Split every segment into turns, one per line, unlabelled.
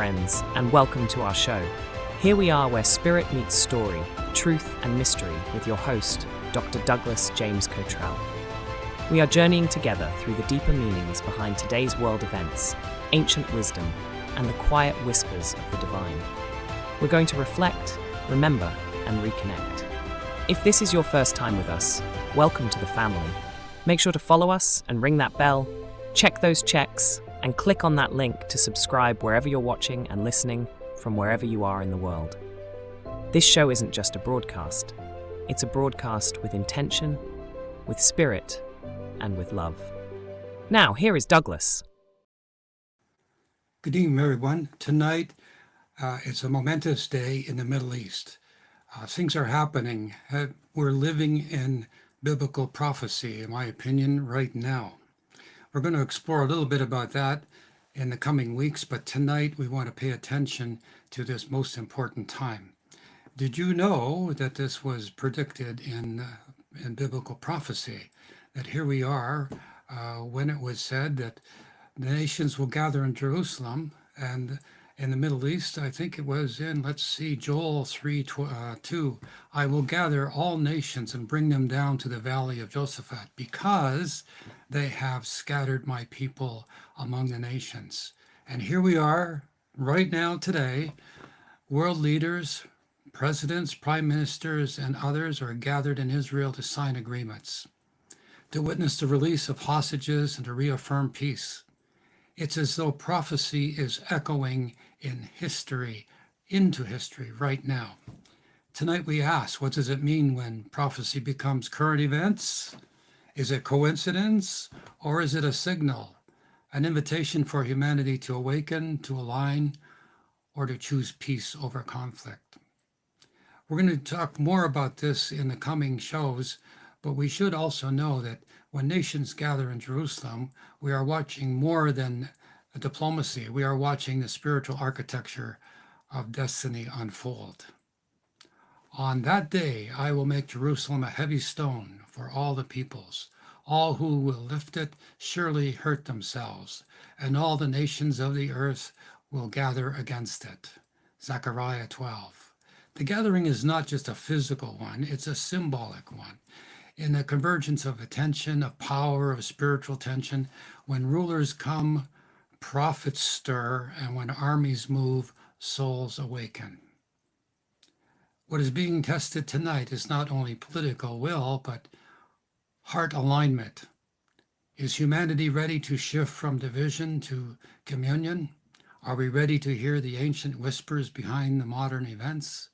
friends, and welcome to our show. Here we are where spirit meets story, truth and mystery with your host, Dr. Douglas James Cottrell. We are journeying together through the deeper meanings behind today's world events, ancient wisdom, and the quiet whispers of the divine. We're going to reflect, remember, and reconnect. If this is your first time with us, welcome to the family. Make sure to follow us and ring that bell, check those checks, and click on that link to subscribe wherever you're watching and listening from wherever you are in the world. This show isn't just a broadcast. It's a broadcast with intention, with spirit, and with love. Now, here is Douglas.
Good evening, everyone. Tonight, it's a momentous day in the Middle East. Things are happening. We're living in biblical prophecy, in my opinion, right now. We're going to explore a little bit about that in the coming weeks, but tonight we want to pay attention to this most important time. Did you know that this was predicted in biblical prophecy? That here we are when it was said that the nations will gather in Jerusalem, and in the Middle East, I think it was in, Joel 3:2, I will gather all nations and bring them down to the valley of Josaphat, because they have scattered my people among the nations. And here we are, right now, today, world leaders, presidents, prime ministers, and others are gathered in Israel to sign agreements, to witness the release of hostages and to reaffirm peace. It's as though prophecy is echoing in history, into history right now. Tonight we ask, what does it mean when prophecy becomes current events? Is it coincidence, or is it a signal, an invitation for humanity to awaken, to align, or to choose peace over conflict? We're going to talk more about this in the coming shows, but we should also know that when nations gather in Jerusalem, we are watching more than a diplomacy. We are watching the spiritual architecture of destiny unfold. On that day, I will make Jerusalem a heavy stone for all the peoples. All who will lift it surely hurt themselves, and all the nations of the earth will gather against it. Zechariah 12. The gathering is not just a physical one, it's a symbolic one. In the convergence of attention, of power, of spiritual tension, when rulers come, prophets stir, and when armies move, souls awaken. What is being tested tonight is not only political will, but heart alignment. Is humanity ready to shift from division to communion? Are we ready to hear the ancient whispers behind the modern events?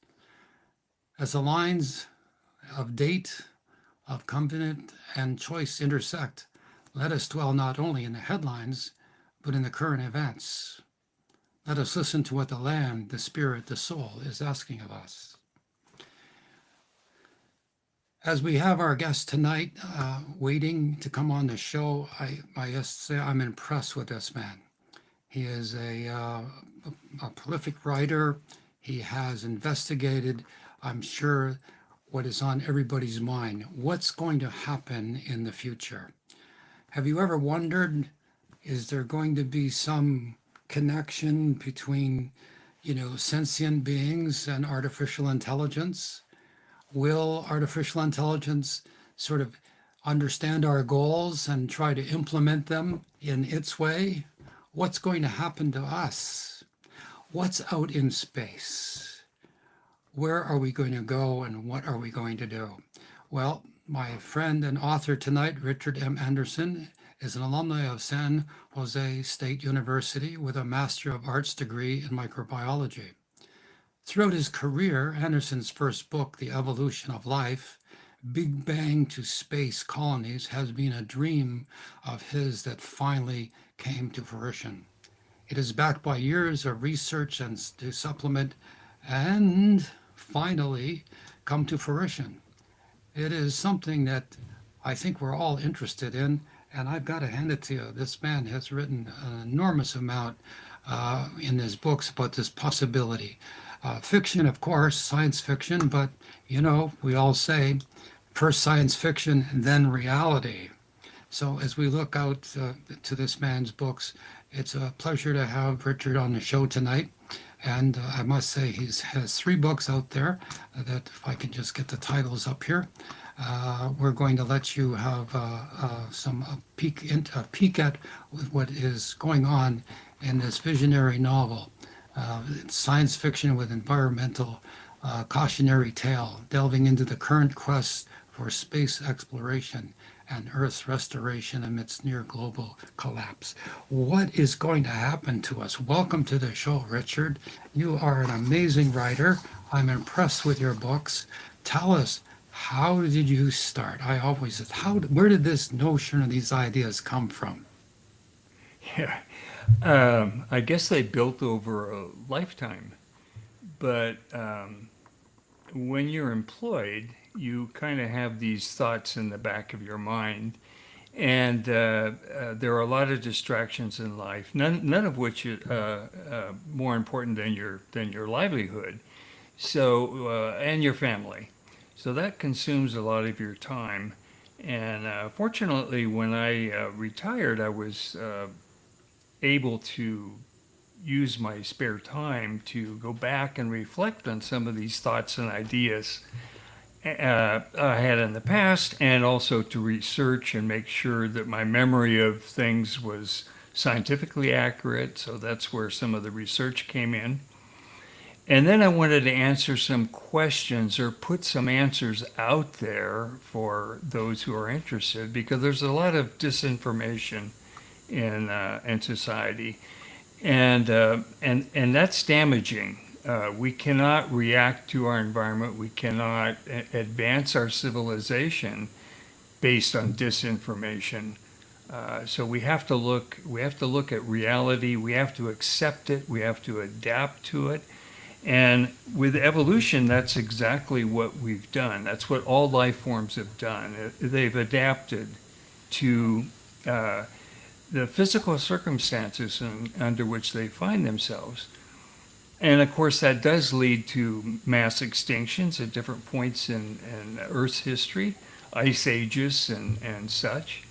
As the lines of date, of covenant and choice intersect, let us dwell not only in the headlines, but in the current events. Let us listen to what the land, the spirit, the soul is asking of us. As we have our guest tonight waiting to come on the show, I just say I'm impressed with this man. He is a prolific writer. He has investigated, I'm sure, what is on everybody's mind. What's going to happen in the future? Have you ever wondered, is there going to be some connection between, sentient beings and artificial intelligence? Will artificial intelligence sort of understand our goals and try to implement them in its way? What's going to happen to us? What's out in space? Where are we going to go, and what are we going to do? Well, my friend and author tonight, Richard M. Anderson, is an alumni of San Jose State University with a Master of Arts degree in microbiology. Throughout his career, Anderson's first book, The Evolution of Life, Big Bang to Space Colonies, has been a dream of his that finally came to fruition. It is backed by years of research and to supplement, and finally come to fruition. It is something that I think we're all interested in, and I've got to hand it to you. This man has written an enormous amount in his books about this possibility. Fiction, of course, science fiction, but we all say first science fiction, then reality. So as we look out to this man's books, It's a pleasure to have Richard on the show tonight. And I must say, he has 3 books out there that, if I can just get the titles up here, we're going to let you have a peek at what is going on in this visionary novel. It's science fiction with environmental cautionary tale, delving into the current quest for space exploration and Earth's restoration amidst near global collapse. What is going to happen to us? Welcome to the show, Richard. You are an amazing writer. I'm impressed with your books. Tell us, how did you start? Where did this notion of these ideas come from?
Yeah. I guess they built over a lifetime, but when you're employed, you kind of have these thoughts in the back of your mind, and there are a lot of distractions in life. None of which is more important than your livelihood. So and your family. So that consumes a lot of your time. And fortunately, when I retired, I was able to use my spare time to go back and reflect on some of these thoughts and ideas I had in the past, and also to research and make sure that my memory of things was scientifically accurate. So that's where some of the research came in. And then I wanted to answer some questions or put some answers out there for those who are interested, because there's a lot of disinformation in society, and that's damaging. We cannot react to our environment. We cannot advance our civilization based on disinformation. So we have to look. We have to look at reality. We have to accept it. We have to adapt to it. And with evolution, that's exactly what we've done. That's what all life forms have done. They've adapted to the physical circumstances under which they find themselves. And of course, that does lead to mass extinctions at different points in Earth's history, ice ages and such.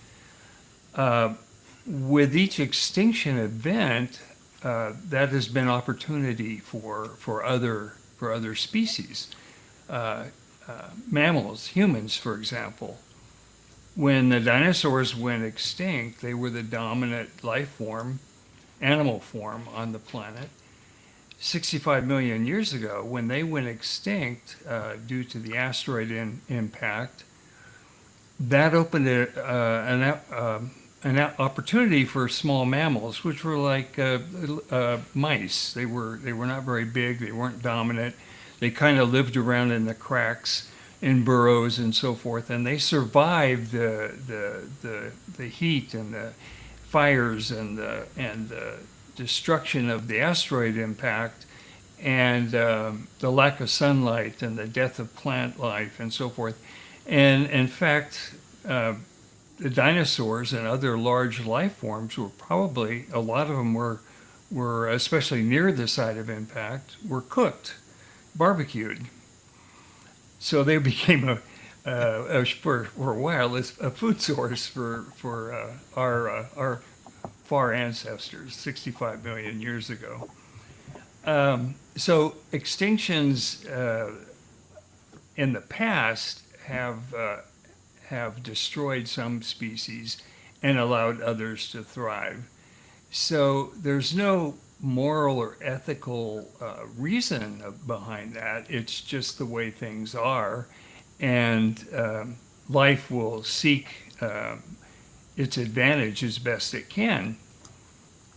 With each extinction event, that has been opportunity for other species, mammals, humans, for example. When the dinosaurs went extinct, they were the dominant life form, animal form on the planet. 65 million years ago, when they went extinct due to the asteroid impact, that opened an opportunity for small mammals, which were like mice. They were not very big. They weren't dominant. They kind of lived around in the cracks, in burrows and so forth, and they survived the heat and the fires and the destruction of the asteroid impact, and the lack of sunlight and the death of plant life and so forth. And in fact, the dinosaurs and other large life forms were probably, a lot of them were especially near the site of impact, were cooked, barbecued. So they became for a while, a food source for our far ancestors 65 million years ago. So extinctions in the past have destroyed some species and allowed others to thrive. So there's no moral or ethical reason behind that. It's just the way things are, and life will seek its advantage as best it can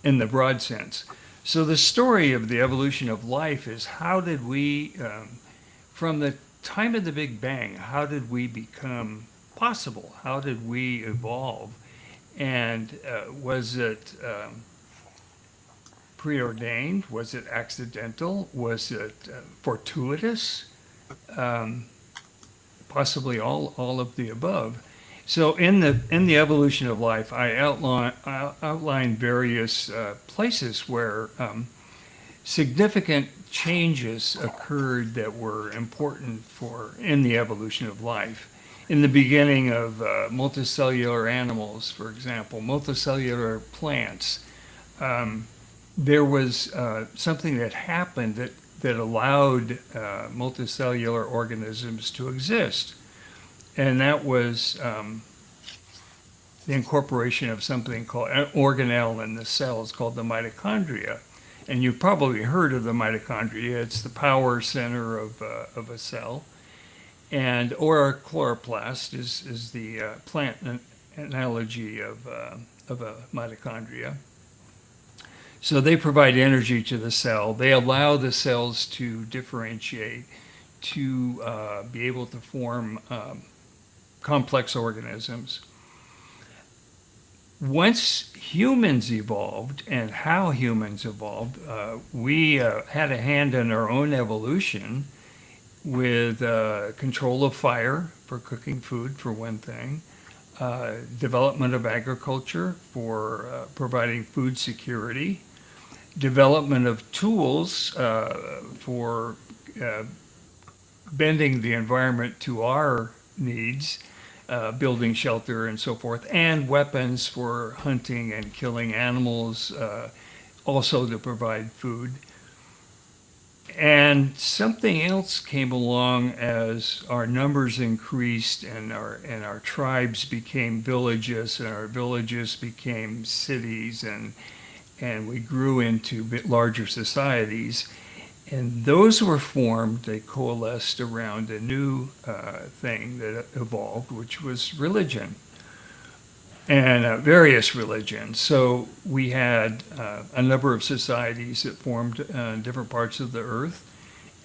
in the broad sense. So the story of the evolution of life is, how did we, from the time of the Big Bang, how did we become possible? How did we evolve? And was it preordained? Was it accidental? Was it fortuitous? Possibly all of the above. So in the evolution of life, I outline various places where significant changes occurred that were important in the evolution of life. In the beginning of multicellular animals, for example, multicellular plants, there was something that happened that allowed multicellular organisms to exist. And that was the incorporation of something called an organelle in the cells called the mitochondria. And you've probably heard of the mitochondria. It's the power center of a cell. And or a chloroplast is the plant analogy of a mitochondria. So they provide energy to the cell. They allow the cells to differentiate, to be able to form complex organisms. Once humans evolved and how humans evolved, we had a hand in our own evolution with control of fire for cooking food, for one thing, development of agriculture for providing food security, development of tools for bending the environment to our needs, building shelter and so forth, and weapons for hunting and killing animals, also to provide food. And something else came along as our numbers increased and our tribes became villages and our villages became cities and we grew into larger societies. And those were formed, they coalesced around a new thing that evolved, which was religion and various religions. So we had a number of societies that formed in different parts of the earth,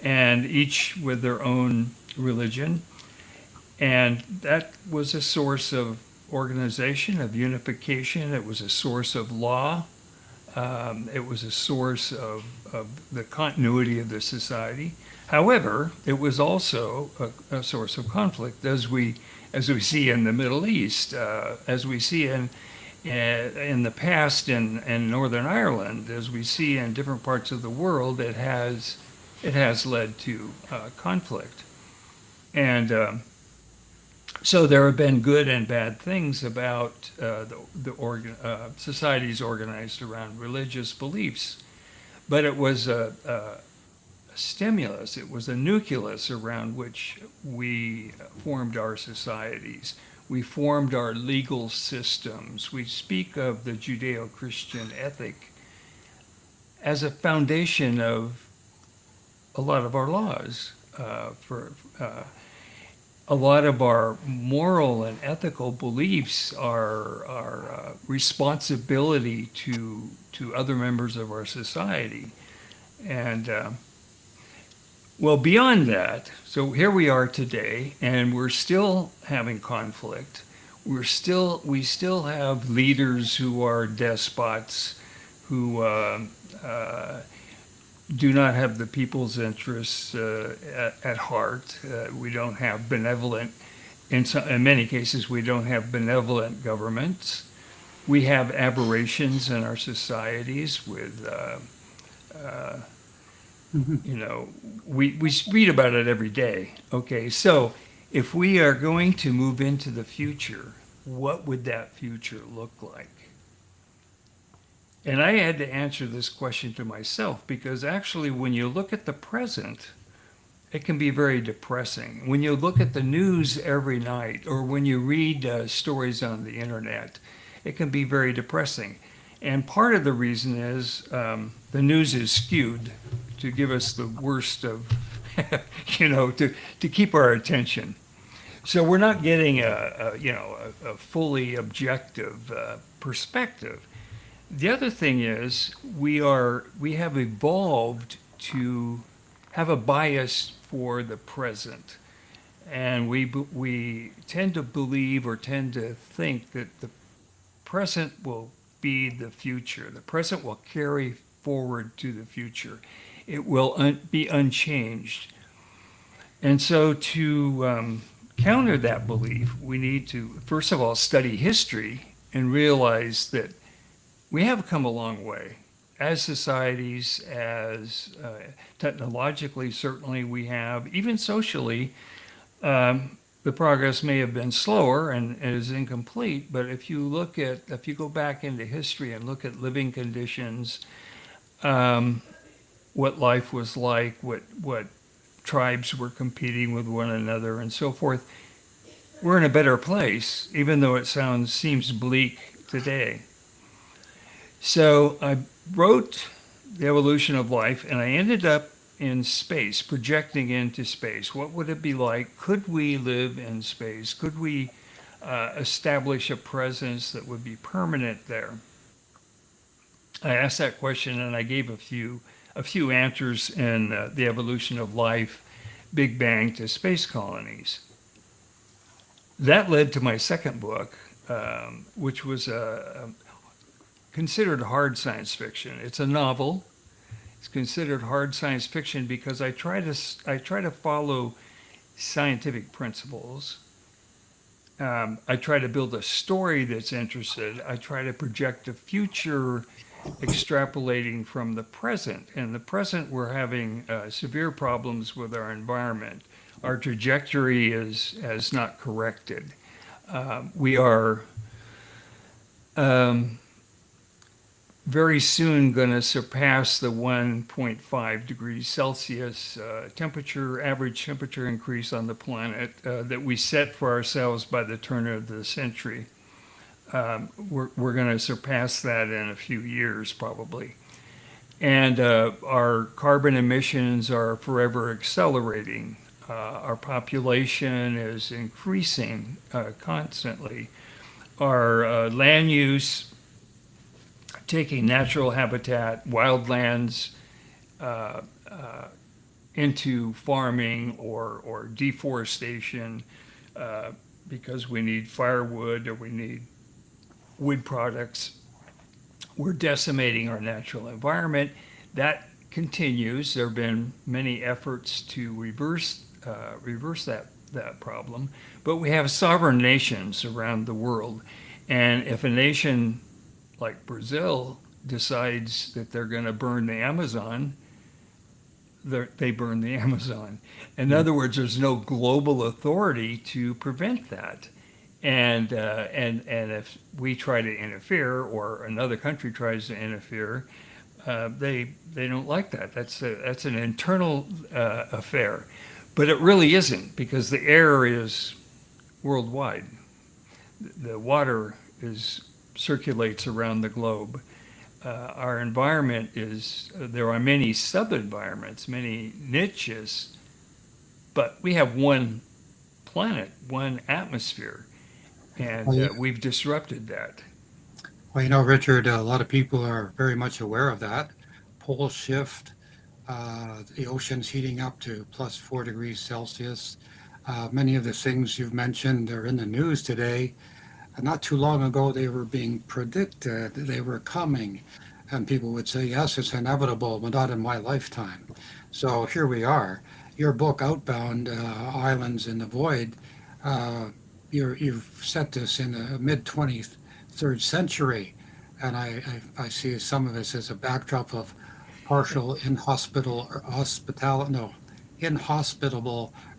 and each with their own religion. And that was a source of organization, of unification. It was a source of law. It was a source of the continuity of the society. However, it was also a source of conflict, as we see in the Middle East, as we see in the past in Northern Ireland, as we see in different parts of the world. It has led to conflict, and so there have been good and bad things about societies organized around religious beliefs. But it was a stimulus, it was a nucleus around which we formed our societies. We formed our legal systems. We speak of the Judeo-Christian ethic as a foundation of a lot of our laws, a lot of our moral and ethical beliefs are responsibility to other members of our society. And well, beyond that, so here we are today, and we're still having conflict. We still have leaders who are despots, who do not have the people's interests at heart. We don't have benevolent, in many cases, we don't have benevolent governments. We have aberrations in our societies with, we read about it every day. Okay, so if we are going to move into the future, what would that future look like? And I had to answer this question to myself, because actually when you look at the present, it can be very depressing. When you look at the news every night, or when you read stories on the internet, it can be very depressing. And part of the reason is the news is skewed to give us the worst of, to keep our attention. So we're not getting a fully objective perspective. The other thing is we have evolved to have a bias for the present, and we tend to believe or tend to think that the present will be the future. The present will carry forward to the future. It will be unchanged. And so to counter that belief, we need to, first of all, study history and realize that we have come a long way. As societies, as technologically, certainly we have, even socially, the progress may have been slower and is incomplete, but if you go back into history and look at living conditions, what life was like, what tribes were competing with one another, and so forth, we're in a better place, even though seems bleak today. So I wrote The Evolution of Life, and I ended up in space, projecting into space. What would it be like? Could we live in space? Could we establish a presence that would be permanent there? I asked that question, and I gave a few answers in The Evolution of Life, Big Bang to Space Colonies. That led to my second book, which was considered hard science fiction. It's a novel. It's considered hard science fiction because I try to follow scientific principles. I try to build a story that's interested. I try to project a future extrapolating from the present. In the present, we're having severe problems with our environment. Our trajectory has not corrected. We are very soon going to surpass the 1.5 degrees Celsius average temperature increase on the planet that we set for ourselves by the turn of the century. We're going to surpass that in a few years, probably. And our carbon emissions are forever accelerating. Our population is increasing constantly. Our land use, taking natural habitat, wildlands, into farming or deforestation because we need firewood or we need wood products. We're decimating our natural environment. That continues. There have been many efforts to reverse that problem, but we have sovereign nations around the world, and if a nation like Brazil decides that they're going to burn the Amazon, they burn the Amazon. In other words, there's no global authority to prevent that. And if we try to interfere or another country tries to interfere, they don't like that. That's an internal affair. But it really isn't, because the air is worldwide. The water circulates around the globe. Our environment there are many sub-environments, many niches, but we have one planet, one atmosphere, and we've disrupted that.
Well, Richard, a lot of people are very much aware of that. Pole shift, the ocean's heating up to plus 4 degrees Celsius. Many of the things you've mentioned are in the news today. Not too long ago, they were being predicted, they were coming, and people would say, yes, it's inevitable, but not in my lifetime. So here we are. Your book, Outbound, Islands in the Void, you've set this in the mid-23rd century, and I see some of this as a backdrop of partial inhospitable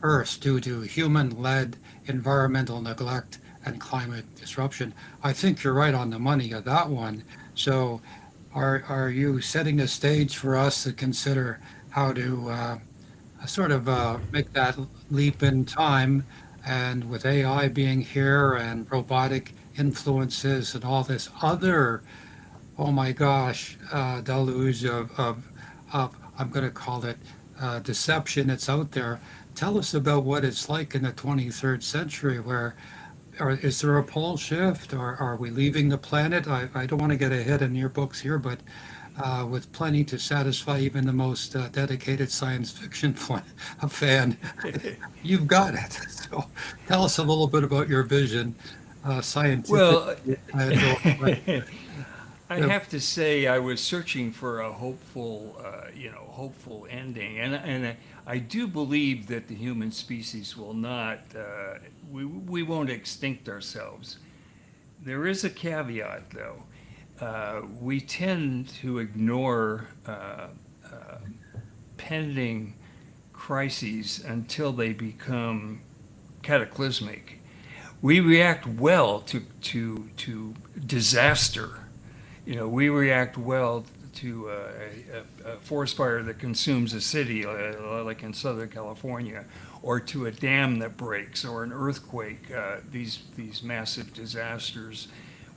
Earths due to human-led environmental neglect and climate disruption. I think you're right on the money of that one. So are you setting a stage for us to consider how to make that leap in time, and with AI being here and robotic influences and all this other, oh my gosh, deluge of I'm going to call it deception that's out there. Tell us about what it's like in the 23rd century, is there a pole shift, or are we leaving the planet? I don't want to get ahead in your books here, but with plenty to satisfy even the most dedicated science fiction fan, you've got it. So tell us a little bit about your vision, scientific.
Well, I have to say I was searching for a hopeful ending, and I do believe that the human species will not, we won't extinct ourselves. There is a caveat, though. We tend to ignore pending crises until they become cataclysmic. We react well to disaster. We react well to a forest fire that consumes a city, like in Southern California, or to a dam that breaks, or an earthquake. These massive disasters,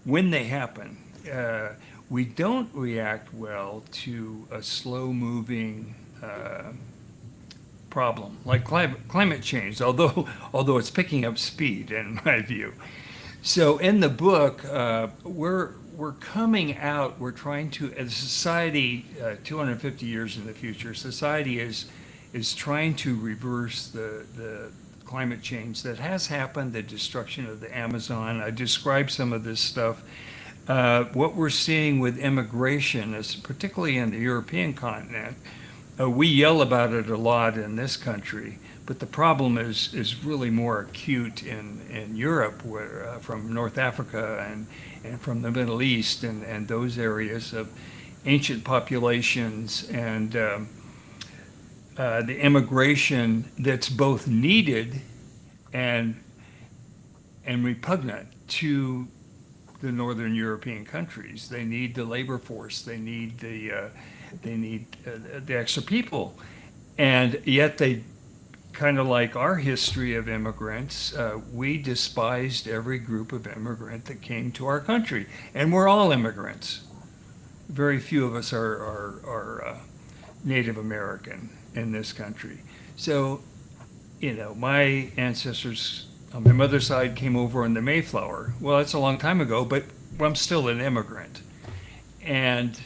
when they happen, we don't react well to a slow-moving problem like climate change, although it's picking up speed in my view. So in the book, we're coming out. We're trying to, as a society, 250 years in the future, society is trying to reverse the climate change that has happened, the destruction of the Amazon. I described some of this stuff. What we're seeing with immigration, is particularly in the European continent. We yell about it a lot in this country, but the problem is really more acute in Europe, where, from North Africa and from the Middle East and those areas of ancient populations, and the immigration that's both needed and repugnant to the Northern European countries. They need the labor force. They need the extra people, and yet they, kind of like our history of immigrants, we despised every group of immigrant that came to our country, and we're all immigrants. Very few of us are Native American in this country. So, my ancestors on my mother's side came over on the Mayflower. Well, that's a long time ago, but I'm still an immigrant. And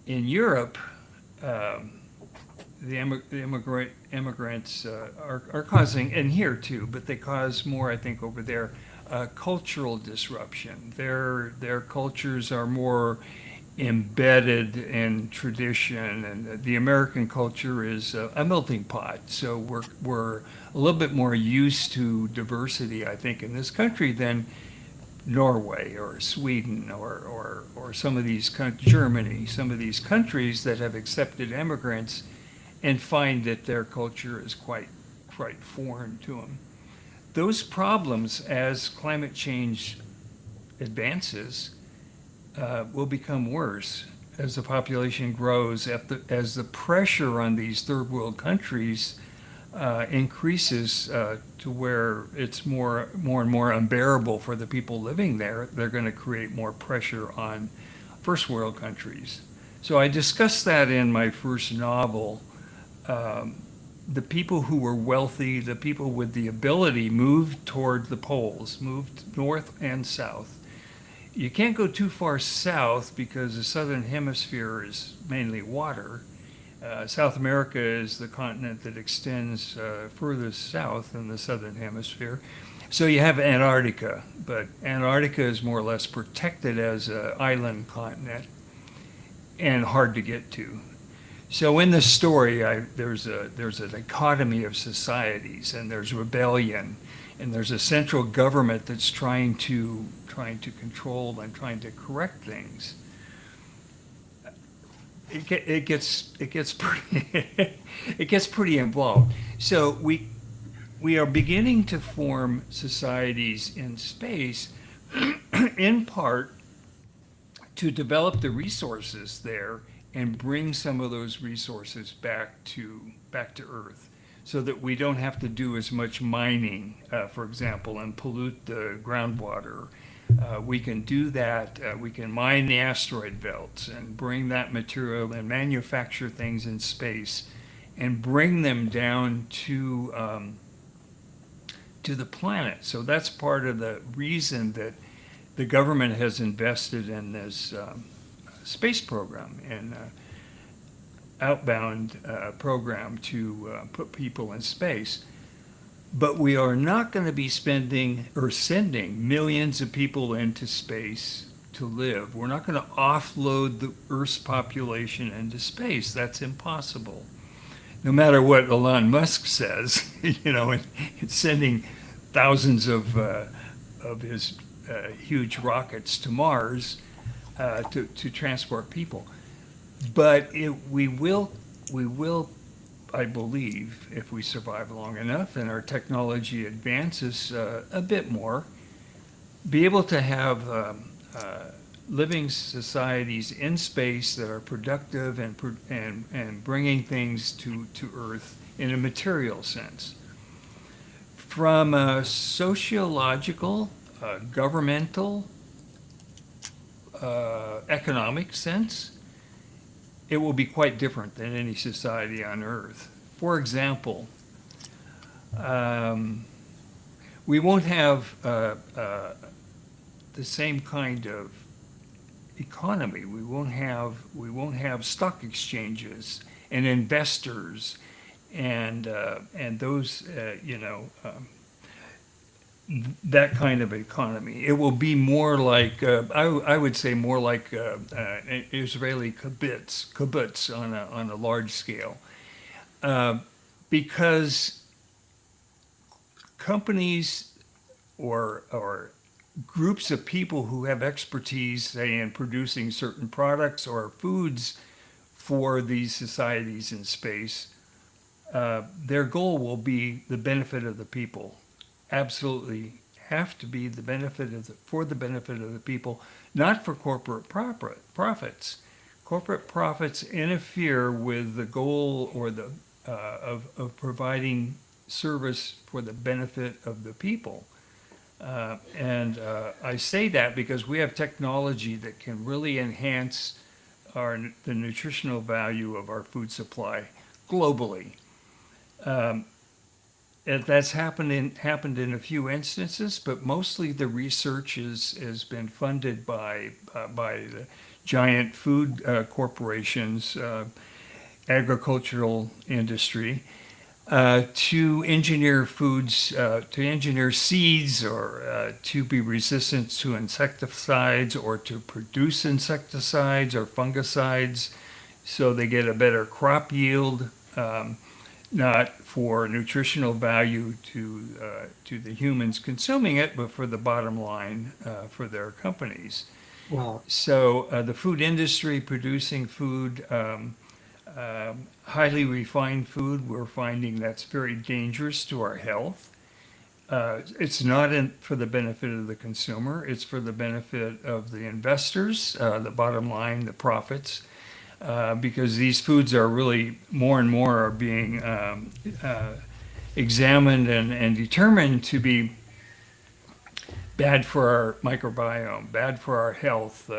in Europe, the immigrants are causing, and here too, but they cause more, I think, over there, cultural disruption. Their cultures are more embedded in tradition, and the American culture is a melting pot. So we're a little bit more used to diversity, I think, in this country than Norway or Sweden or some of these Germany, some of these countries that have accepted immigrants and find that their culture is quite foreign to them. Those problems, as climate change advances, will become worse as the population grows, as the pressure on these third world countries increases to where it's more and more unbearable for the people living there. They're going to create more pressure on first world countries. So I discussed that in my first novel. The people who were wealthy, the people with the ability, moved toward the poles, moved north and south. You can't go too far south because the southern hemisphere is mainly water. South America is the continent that extends furthest south in the southern hemisphere. So you have Antarctica, but Antarctica is more or less protected as an island continent and hard to get to. So in the story, there's a dichotomy of societies, and there's rebellion, and there's a central government that's trying to control and trying to correct things. It gets pretty involved. So we are beginning to form societies in space, in part to develop the resources there and bring some of those resources back to Earth, so that we don't have to do as much mining, for example, and pollute the groundwater. We can do that. We can mine the asteroid belts and bring that material and manufacture things in space and bring them down to the planet. So that's part of the reason that the government has invested in this space program and Outbound program to put people in space. But we are not going to be spending or sending millions of people into space to live. We're not going to offload the Earth's population into space. That's impossible. No matter what Elon Musk says, it's sending thousands of his huge rockets to Mars to transport people. But we will I believe, if we survive long enough and our technology advances a bit more, be able to have living societies in space that are productive and bringing things to Earth in a material sense. From a sociological, governmental, economic sense, it will be quite different than any society on Earth. For example, we won't have the same kind of economy. We won't have stock exchanges and investors and those that kind of economy. It will be more like I would say more like an Israeli kibbutz on a large scale, because companies or groups of people who have expertise, say, in producing certain products or foods for these societies in space, their goal will be the benefit of the people. Absolutely have to be for the benefit of the people, not for corporate profits. Corporate profits interfere with the goal or the of providing service for the benefit of the people. And I say that because we have technology that can really enhance the nutritional value of our food supply globally. That's happened in a few instances, but mostly the research has been funded by the giant food corporations, agricultural industry, to engineer foods, to engineer seeds, or to be resistant to insecticides, or to produce insecticides or fungicides, so they get a better crop yield. Not for nutritional value to the humans consuming it, but for the bottom line for their companies.
Well,
So the food industry producing food, highly refined food, we're finding that's very dangerous to our health. It's not for the benefit of the consumer, it's for the benefit of the investors, the bottom line, the profits. Because these foods are really more and more are being examined and determined to be bad for our microbiome, bad for our health,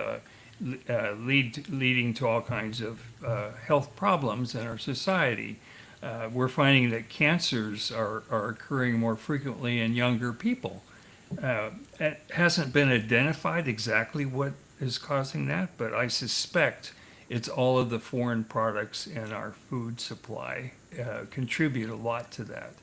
leading to all kinds of health problems in our society. We're finding that cancers are occurring more frequently in younger people. It hasn't been identified exactly what is causing that, but I suspect it's all of the foreign products in our food supply contribute a lot to that.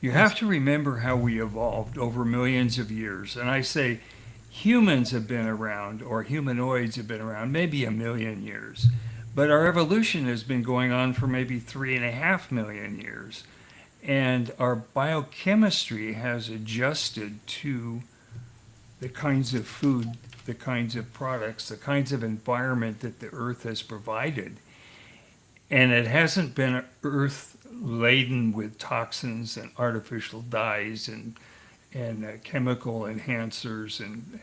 You have to remember how we evolved over millions of years. And I say humans have been around, or humanoids have been around, maybe 1 million years. But our evolution has been going on for maybe 3.5 million years. And our biochemistry has adjusted to the kinds of food, the kinds of products, the kinds of environment that the earth has provided. And it hasn't been earth laden with toxins and artificial dyes and chemical enhancers and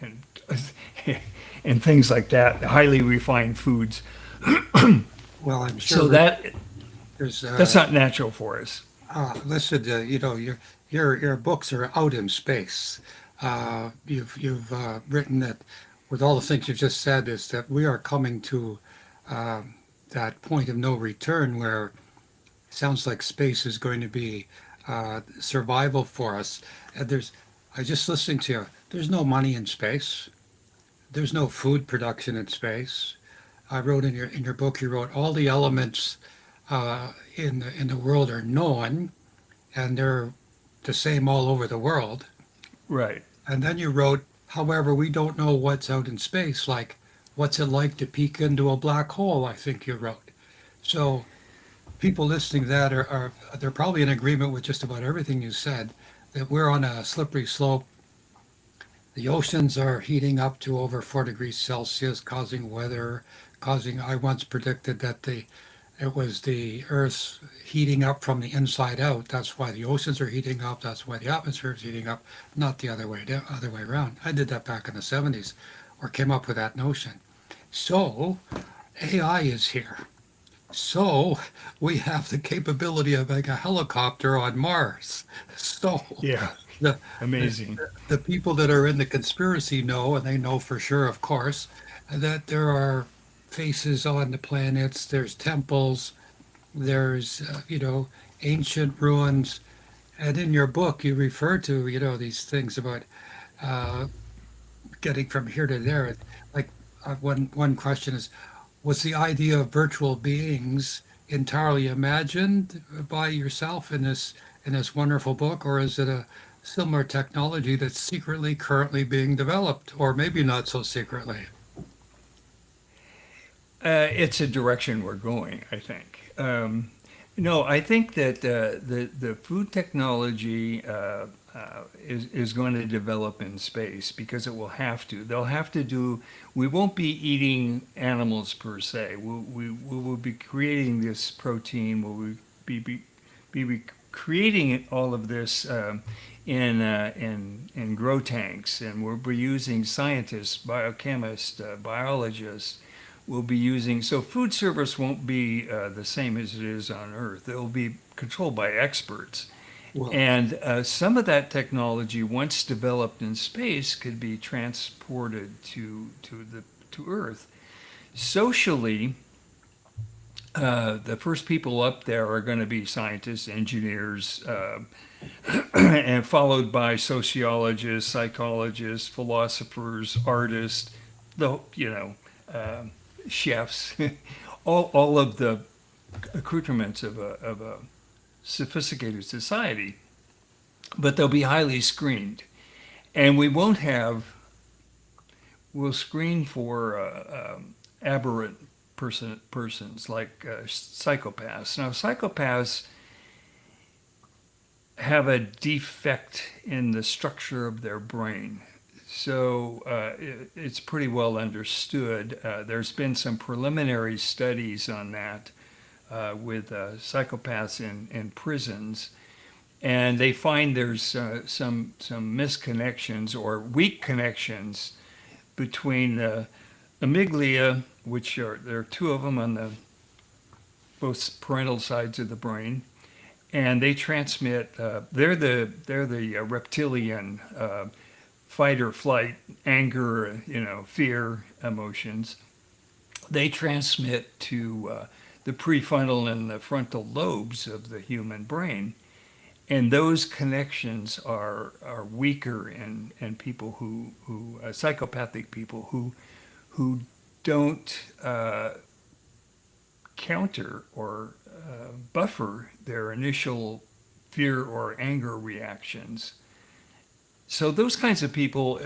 and things like that, highly refined foods.
well, I'm sure
So
there's
that's not natural for us.
listen, your books are out in space. You've written that with all the things you've just said is that we are coming to that point of no return where it sounds like space is going to be survival for us. And I just listened to you. There's no money in space. There's no food production in space. I wrote in your book. You wrote all the elements in the world are known, and they're the same all over the world.
Right.
And then you wrote, however, we don't know what's out in space, like what's it like to peek into a black hole, I think you wrote. So people listening to that they're probably in agreement with just about everything you said, that we're on a slippery slope. The oceans are heating up to over 4 degrees Celsius, causing I once predicted that It was the Earth's heating up from the inside out. That's why the oceans are heating up. That's why the atmosphere is heating up, not the other way down, other way around. I did that back in the 70s, or came up with that notion. So AI is here. So we have the capability of like a helicopter on Mars. So
Yeah,
the,
amazing.
the people that are in the conspiracy know, and they know for sure, of course, that there are faces on the planets, there's temples, there's, ancient ruins. And in your book, you refer to, these things about uh, getting from here to there. Like one question is, was the idea of virtual beings entirely imagined by yourself in this wonderful book, or is it a similar technology that's secretly currently being developed, or maybe not so secretly?
It's a direction we're going, I think. No, I think that the food technology is going to develop in space because it will have to. They'll have to do. We won't be eating animals per se. We will be creating this protein. We'll be creating all of this in grow tanks, and we'll be using scientists, biochemists, biologists. We'll be using, so food service won't be the same as it is on Earth. It'll be controlled by experts.
Well,
And some of that technology, once developed in space, could be transported to Earth. Socially, the first people up there are going to be scientists, engineers, and followed by sociologists, psychologists, philosophers, artists, uh, chefs, all of the accoutrements of a sophisticated society, but they'll be highly screened. And we'll screen for aberrant persons like psychopaths. Now, psychopaths have a defect in the structure of their brain. So it's pretty well understood. There's been some preliminary studies on that with psychopaths in prisons, and they find there's some misconnections or weak connections between the amygdala, which there are two of them on the both parental sides of the brain, and they transmit. They're the reptilian. Fight or flight, anger, fear emotions. They transmit to the prefrontal and the frontal lobes of the human brain, and those connections are weaker in people who psychopathic people who don't counter or buffer their initial fear or anger reactions. So those kinds of people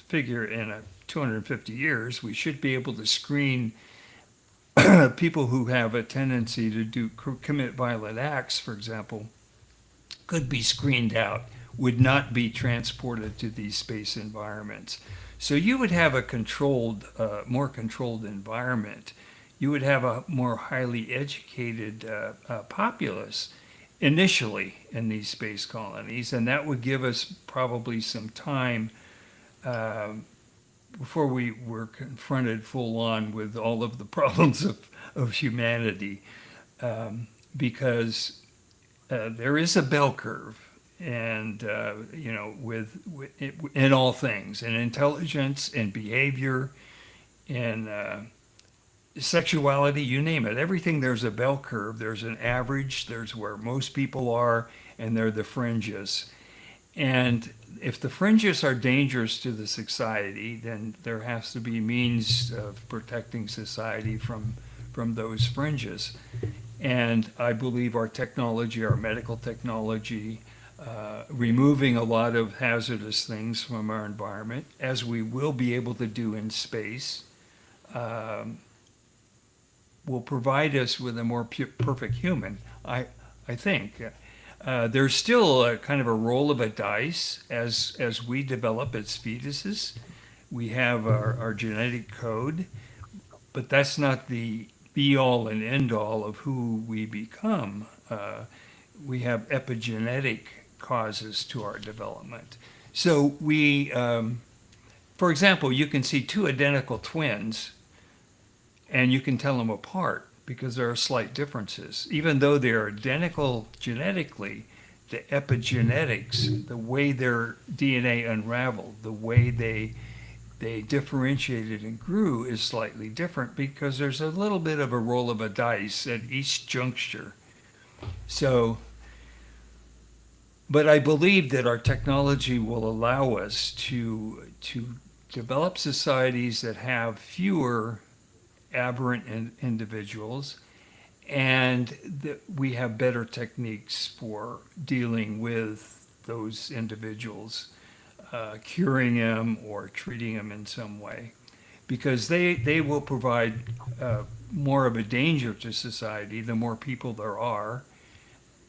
figure in 250 years, we should be able to screen people who have a tendency to commit violent acts, for example, could be screened out, would not be transported to these space environments. So you would have a controlled, more controlled environment. You would have a more highly educated populace initially in these space colonies, and that would give us probably some time before we were confronted full on with all of the problems of humanity, because there is a bell curve, and in all things, in intelligence, in behavior, in sexuality, you name it, everything, there's a bell curve. There's an average, there's where most people are, and there are the fringes. And if the fringes are dangerous to the society, then there has to be means of protecting society from those fringes. And I believe our technology, our medical technology, removing a lot of hazardous things from our environment, as we will be able to do in space, will provide us with a more perfect human, I think. There's still a kind of a roll of a dice as we develop as fetuses. We have our genetic code, but that's not the be all and end all of who we become. We have epigenetic causes to our development. So for example, you can see two identical twins and you can tell them apart because there are slight differences. Even though they're identical genetically, the epigenetics, the way their DNA unraveled, the way they differentiated and grew is slightly different because there's a little bit of a roll of a dice at each juncture. So, but I believe that our technology will allow us to develop societies that have fewer aberrant individuals, and that we have better techniques for dealing with those individuals, curing them or treating them in some way, because they will provide more of a danger to society the more people there are,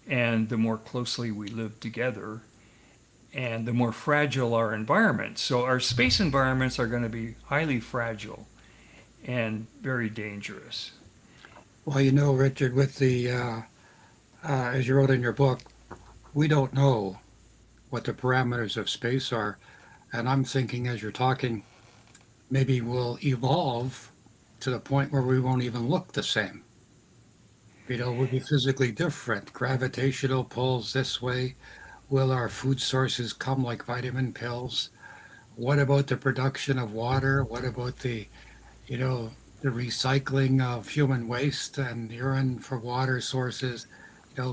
and the more closely we live together, and the more fragile our environments. So our space environments are going to be highly fragile and very dangerous.
Well, Richard, with as you wrote in your book, we don't know what the parameters of space are. And I'm thinking as you're talking, maybe we'll evolve to the point where we won't even look the same. We'll be physically different. Gravitational pulls this way. Will our food sources come like vitamin pills? What about the production of water? What about the recycling of human waste and urine for water sources?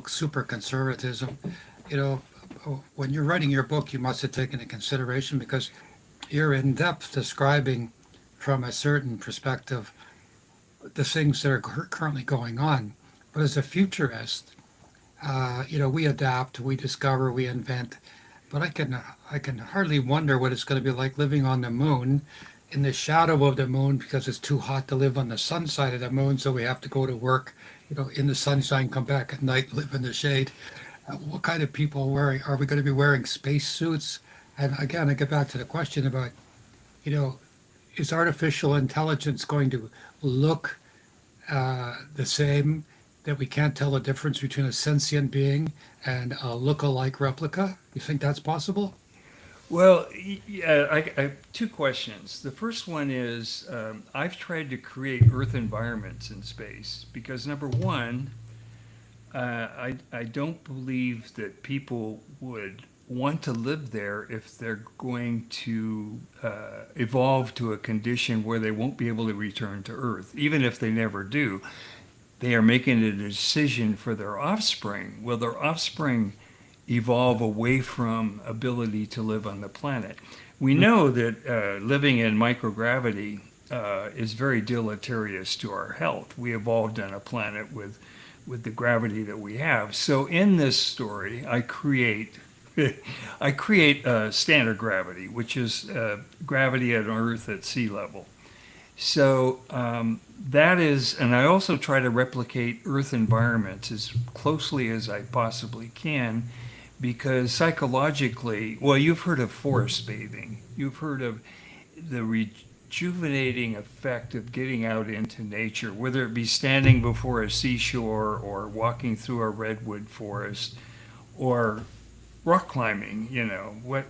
Super conservatism. When you're writing your book, you must have taken into consideration, because you're in depth describing from a certain perspective the things that are currently going on. But as a futurist, we adapt, we discover, we invent. But I can hardly wonder what it's going to be like living on the moon, in the shadow of the moon, because it's too hot to live on the sun side of the moon. So we have to go to work, in the sunshine, come back at night, live in the shade. What kind of people are we going to be wearing space suits? And again, I get back to the question about, is artificial intelligence going to look the same, that we can't tell the difference between a sentient being and a look-alike replica? You think that's possible?
Well, yeah, I have two questions. The first one is I've tried to create Earth environments in space because, number one, I don't believe that people would want to live there if they're going to evolve to a condition where they won't be able to return to Earth. Even if they never do, they are making a decision for their offspring. Will their offspring evolve away from ability to live on the planet? We know that living in microgravity is very deleterious to our health. We evolved on a planet with the gravity that we have. So in this story, I create standard gravity, which is gravity at Earth at sea level. So that is, and I also try to replicate Earth environments as closely as I possibly can, because psychologically, well, you've heard of forest bathing. You've heard of the rejuvenating effect of getting out into nature, whether it be standing before a seashore or walking through a redwood forest or rock climbing. What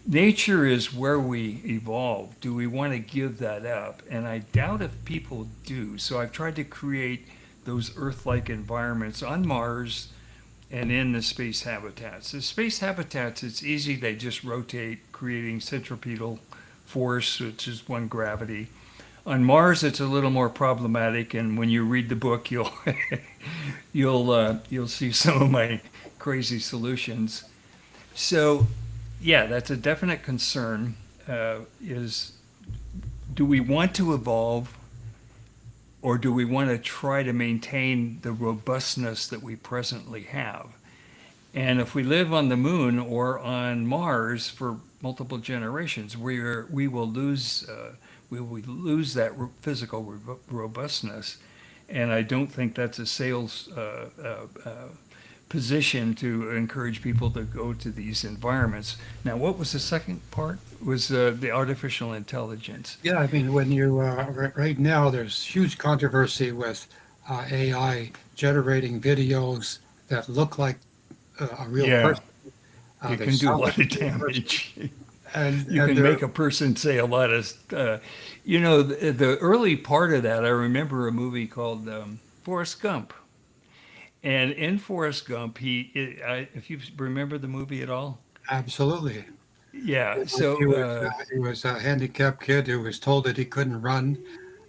nature is where we evolve. Do we want to give that up? And I doubt if people do. So I've tried to create those Earth-like environments on Mars and in the space habitats. The space habitats, it's easy. They just rotate, creating centripetal force, which is one gravity. On Mars, it's a little more problematic, and when you read the book, you'll you'll see some of my crazy solutions. So, yeah, that's a definite concern. Is do we want to evolve, or do we want to try to maintain the robustness that we presently have? And if we live on the moon or on Mars for multiple generations, we will lose that physical robustness. And I don't think that's a sales position to encourage people to go to these environments. Now, what was the second part? Was the artificial intelligence?
Yeah, I mean, when you right now, there's huge controversy with AI generating videos that look like a real
Yeah,
person.
it
They
can do a
sound like
lot of
a real person,
damage. You
and
can
they're
make a person say a lot of, the early part of that, I remember a movie called Forrest Gump. And in Forrest Gump, if you remember the movie at all,
absolutely.
yeah.
He
So,
was he was a handicapped kid who was told that he couldn't run,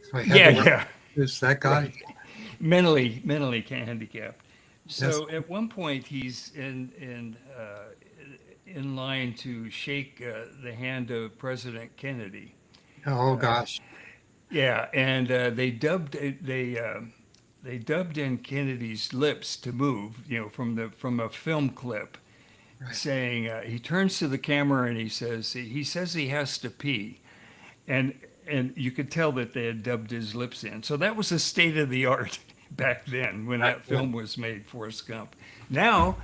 so he had
yeah,
to wear.
yeah,
Is that guy?
right. Mentally handicapped.
Yes.
So at one point, he's in line to shake the hand of President Kennedy.
Oh gosh.
Yeah, and they dubbed in Kennedy's lips to move, from a film clip,
Right.
saying he turns to the camera and he says he has to pee, and you could tell that they had dubbed his lips in. So that was the state of the art back then when
Back
that
then.
film was made, Forrest Gump. Now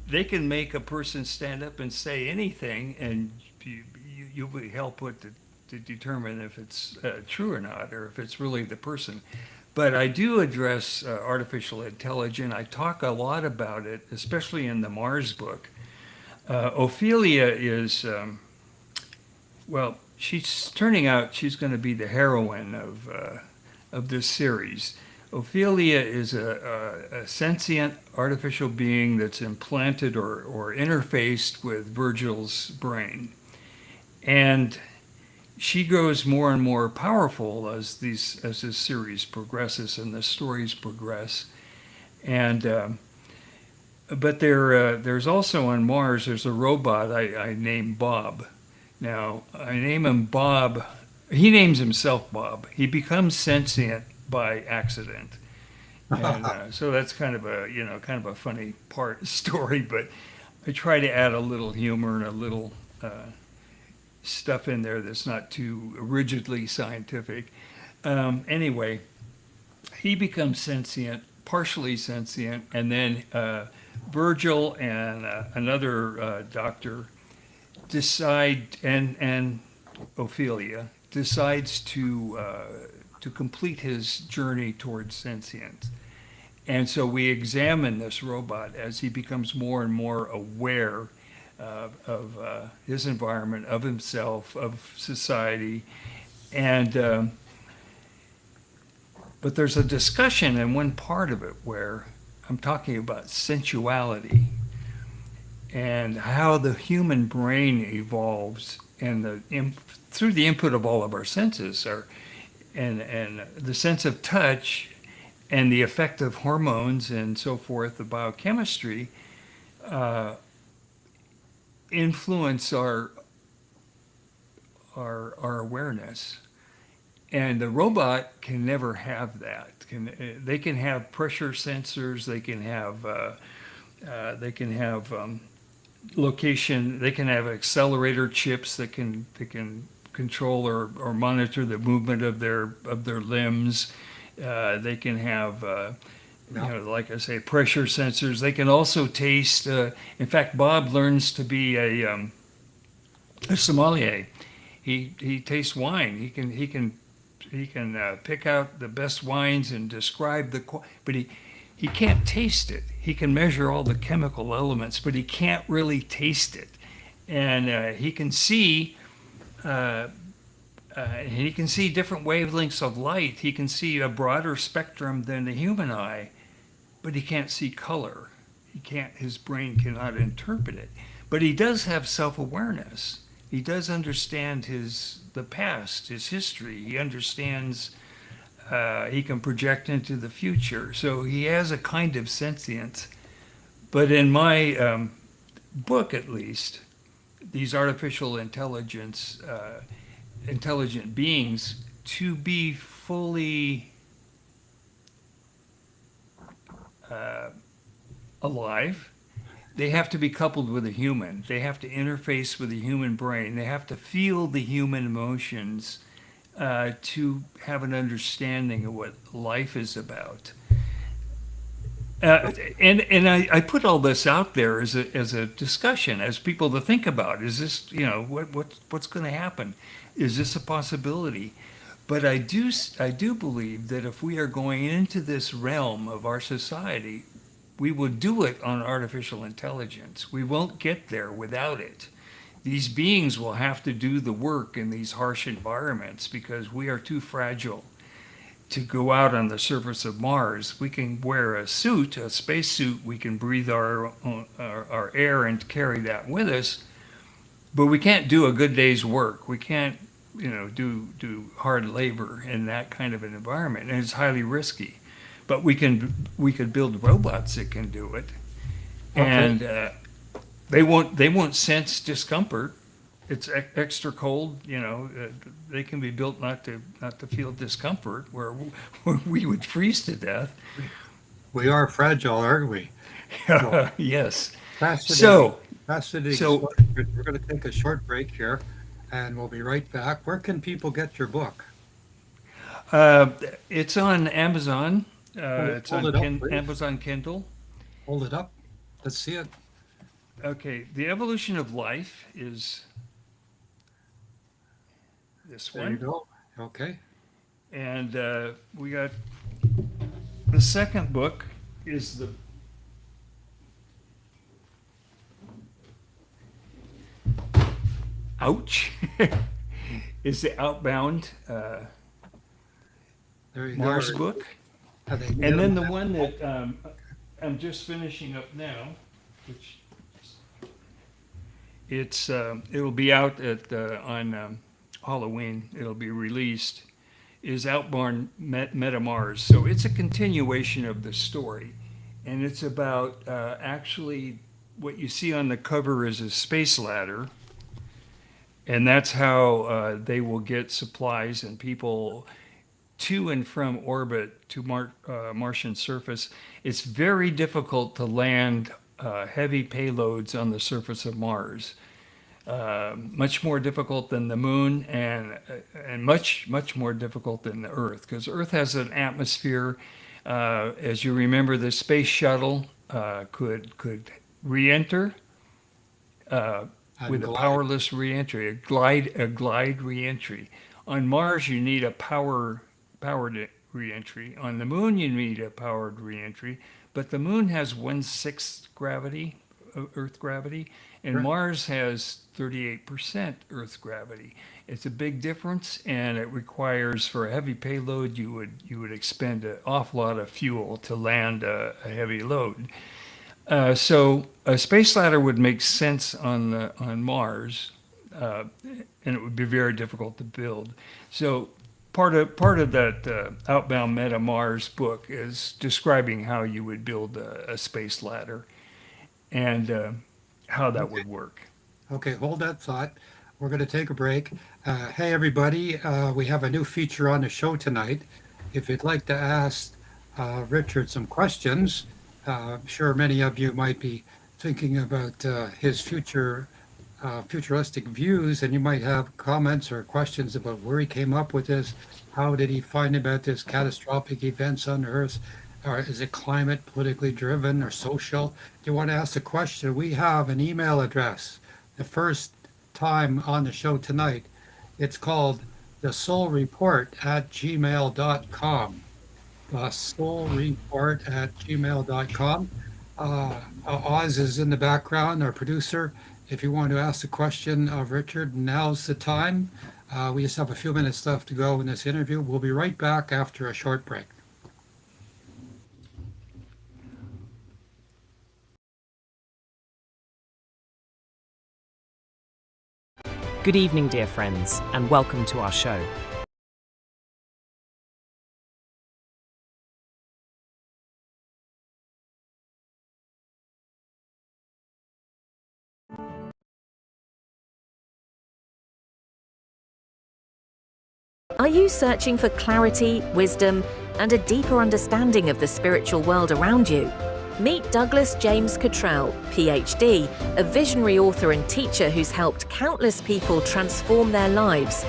they can make a person stand up and say anything, and you will help with to determine if it's true or not, or if it's really the person. But I do address artificial intelligence. I talk a lot about it, especially in the Mars book. Ophelia is, well, she's turning out she's going to be the heroine of this series. Ophelia is a sentient artificial being that's implanted or interfaced with Virgil's brain. And she grows more and more powerful as this series progresses and the stories progress. And but there's also on Mars there's a robot I named Bob. Now I name him Bob. He names himself Bob. He becomes sentient by accident, and so that's kind of a funny part story. But I try to add a little humor and a little stuff in there that's not too rigidly scientific. Anyway, he becomes sentient, partially sentient, and then Virgil and another doctor decide, and Ophelia decides to complete his journey towards sentience. And so we examine this robot as he becomes more and more aware of his environment, of himself, of society, and but there's a discussion in one part of it where I'm talking about sensuality and how the human brain evolves and through the input of all of our senses, and the sense of touch and the effect of hormones and so forth, the biochemistry, influence our awareness. And the robot can never have that. They can have pressure sensors. They can have location. They can have accelerator chips that can control or monitor the movement of their limbs. They can have like I say, pressure sensors. They can also taste. In fact, Bob learns to be a sommelier. He tastes wine. He can pick out the best wines and describe but he can't taste it. He can measure all the chemical elements, but he can't really taste it. And he can see. He can see different wavelengths of light. He can see a broader spectrum than the human eye, but he can't see color. His brain cannot interpret it. But he does have self-awareness. He does understand the past, his history. He understands, he can project into the future. So he has a kind of sentience. But in my book, at least, these artificial intelligent beings, to be fully alive, they have to be coupled with a human. They have to interface with the human brain. They have to feel the human emotions to have an understanding of what life is about. And I put all this out there as a discussion, as people to think about. Is this, what's going to happen? Is this a possibility? But I do believe that if we are going into this realm of our society, we will do it on artificial intelligence. We won't get there without it. These beings will have to do the work in these harsh environments because we are too fragile to go out on the surface of Mars. We can wear a suit, a space suit. We can breathe our air and carry that with us, but we can't do a good day's work. We can't, do hard labor in that kind of an environment, and it's highly risky. But we could build robots that can do it, and they won't sense discomfort. It's extra cold, they can be built not to feel discomfort, where we would freeze to death.
We are fragile, aren't we?
Yes.
Fascinating.
So
We're going to take a short break here, and we'll be right back. Where can people get your book?
it's on Amazon. It's
hold
on
it up,
Amazon Kindle.
Hold it up. Let's see it.
Okay, The Evolution of Life is this
There you
one.
go. Okay.
And we got the second book is the ouch is the Outbound
There you
Mars
go.
book.
Are they
And then the
near-
one that I'm just finishing up now, which it'll be out on Halloween. It'll be released. Is Outbound Meta Mars. So it's a continuation of the story, and it's about actually what you see on the cover is a space ladder, and that's how they will get supplies and people to and from orbit to Martian surface. It's very difficult to land heavy payloads on the surface of Mars. Much more difficult than the moon, and much more difficult than the Earth, because Earth has an atmosphere. As you remember, the space shuttle could re-enter with a
glide.
powerless re-entry, a glide re-entry. On Mars, you need a powered re-entry. On the moon, you need a powered re-entry, but the moon has 1/6 gravity, Earth gravity, and
Right.
Mars has 38% Earth gravity. It's a big difference, and it requires, for a heavy payload, you would expend an awful lot of fuel to land a heavy load. So a space ladder would make sense on Mars, and it would be very difficult to build. So part of that Outbound Meta Mars book is describing how you would build a space ladder and how that would work.
Okay, hold that thought. We're going to take a break. Hey, everybody, we have a new feature on the show tonight. If you'd like to ask Richard some questions, I'm sure many of you might be thinking about his futuristic views, and you might have comments or questions about where he came up with this. How did he find about this catastrophic events on Earth? Or is it climate, politically driven, or social? If you want to ask a question, we have an email address. The first time on the show tonight, it's called thesoulreport@gmail.com. Thesoulreport@gmail.com. Oz is in the background, our producer. If you want to ask a question of Richard, now's the time. We just have a few minutes left to go in this interview. We'll be right back after a short break.
Good evening, dear friends, and welcome to our show.
Are you searching for clarity, wisdom, and a deeper understanding of the spiritual world around you? Meet Douglas James Cottrell, PhD, a visionary author and teacher who's helped countless people transform their lives.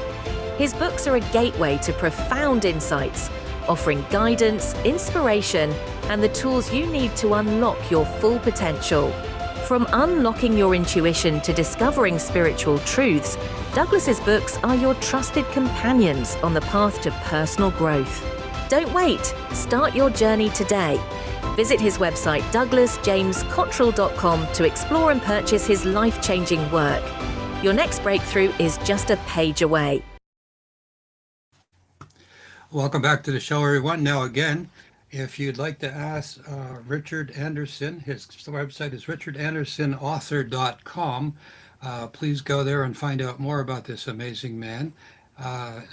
His books are a gateway to profound insights, offering guidance, inspiration, and the tools you need to unlock your full potential. From unlocking your intuition to discovering spiritual truths, Douglas's books are your trusted companions on the path to personal growth. Don't wait. Start your journey today. Visit his website douglasjamescottrell.com to explore and purchase his life-changing work. Your next breakthrough is just a page away.
Welcome back to the show, everyone. Now again, if you'd like to ask Richard Anderson, his website is richardandersonauthor.com. Please go there and find out more about this amazing man.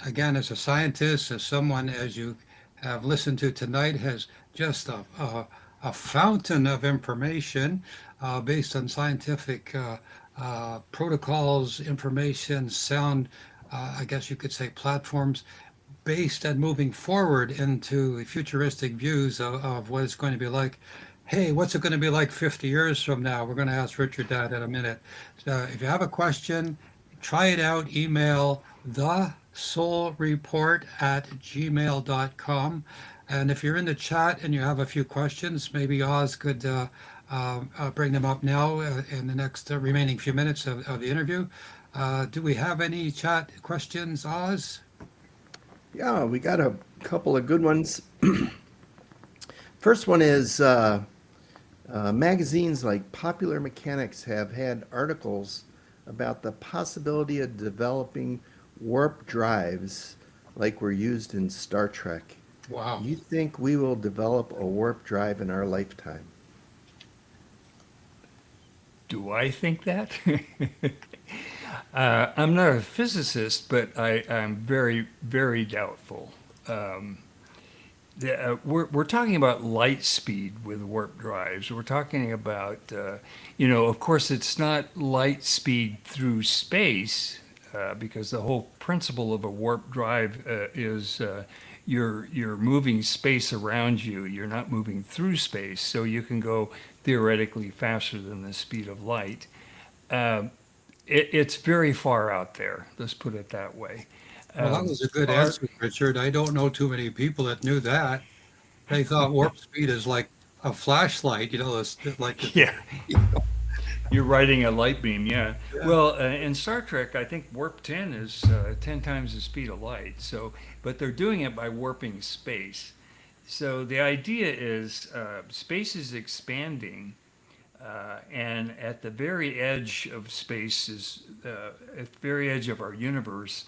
Again, as a scientist, as someone, as you have listened to tonight, has just a fountain of information based on scientific protocols, information, sound, I guess you could say platforms, based and moving forward into futuristic views of what it's going to be like. Hey, what's it going to be like 50 years from now? We're going to ask Richard that in a minute. So if you have a question, try it out. Email thesoulreport@gmail.com. And if you're in the chat and you have a few questions, maybe Oz could bring them up now in the next remaining few minutes of the interview. Do we have any chat questions, Oz?
Yeah, we got a couple of good ones. First one is magazines like Popular Mechanics have had articles about the possibility of developing warp drives like were used in Star Trek.
Wow.
Do you think we will develop a warp drive in our lifetime?
Do I think that? I'm not a physicist, but I'm very, very doubtful. We're talking about light speed with warp drives. We're talking about, of course, it's not light speed through space, because the whole principle of a warp drive is you're moving space around you. You're not moving through space, so you can go theoretically faster than the speed of light. It's very far out there. Let's put it that way.
Well, that was a good answer, Richard. I don't know too many people that knew that. They thought warp speed is like a flashlight, it's like
yeah. You're riding a light beam, yeah. Well, in Star Trek, I think warp 10 is 10 times the speed of light. So, but they're doing it by warping space. So the idea is space is expanding. And at the very edge of space is at the very edge of our universe,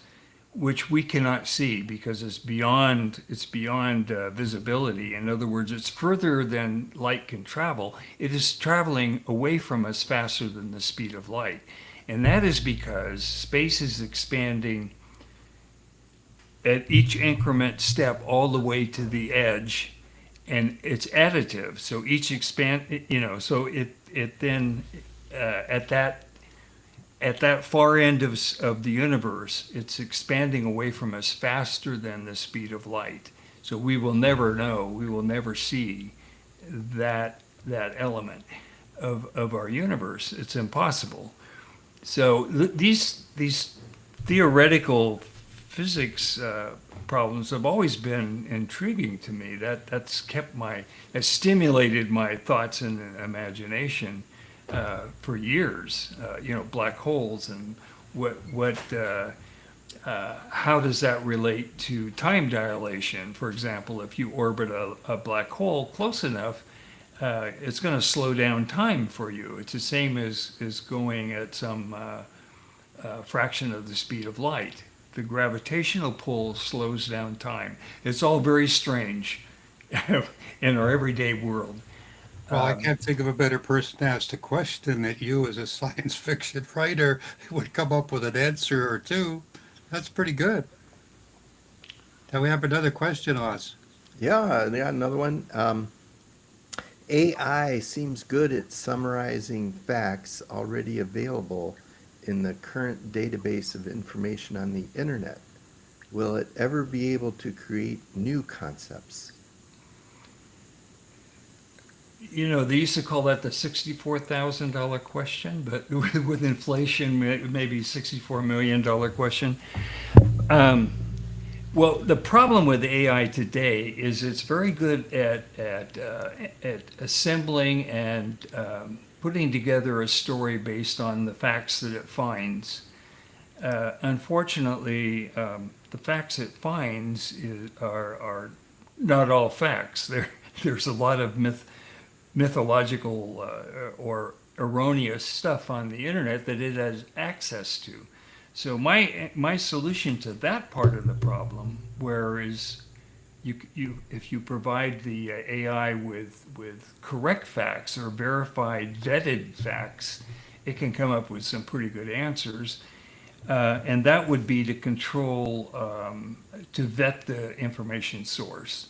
which we cannot see because it's beyond visibility. In other words, it's further than light can travel. It is traveling away from us faster than the speed of light, and that is because space is expanding at each increment step all the way to the edge, and it's additive. So each so it then at that far end of the universe, it's expanding away from us faster than the speed of light. So we will never know, we will never see that element of our universe. It's impossible. So these theoretical physics problems have always been intriguing to me. That's stimulated my thoughts and imagination for years. Black holes and how does that relate to time dilation? For example, if you orbit a black hole close enough, it's going to slow down time for you. It's the same as going at some fraction of the speed of light. The gravitational pull slows down time. It's all very strange in our everyday world.
Well, I can't think of a better person to ask the question that you, as a science fiction writer, would come up with an answer or two. That's pretty good. Now we have another question, Oz.
Yeah, another one. AI seems good at summarizing facts already available in the current database of information on the internet. Will it ever be able to create new concepts?
They used to call that the $64,000 question, but with inflation, maybe $64 million question. Well, the problem with AI today is it's very good at assembling and putting together a story based on the facts that it finds. Unfortunately, the facts it finds are not all facts. There's a lot of mythological or erroneous stuff on the internet that it has access to. So my solution to that part of the problem, whereas if you provide the AI with correct facts or verified, vetted facts, it can come up with some pretty good answers. And that would be to control, to vet the information source.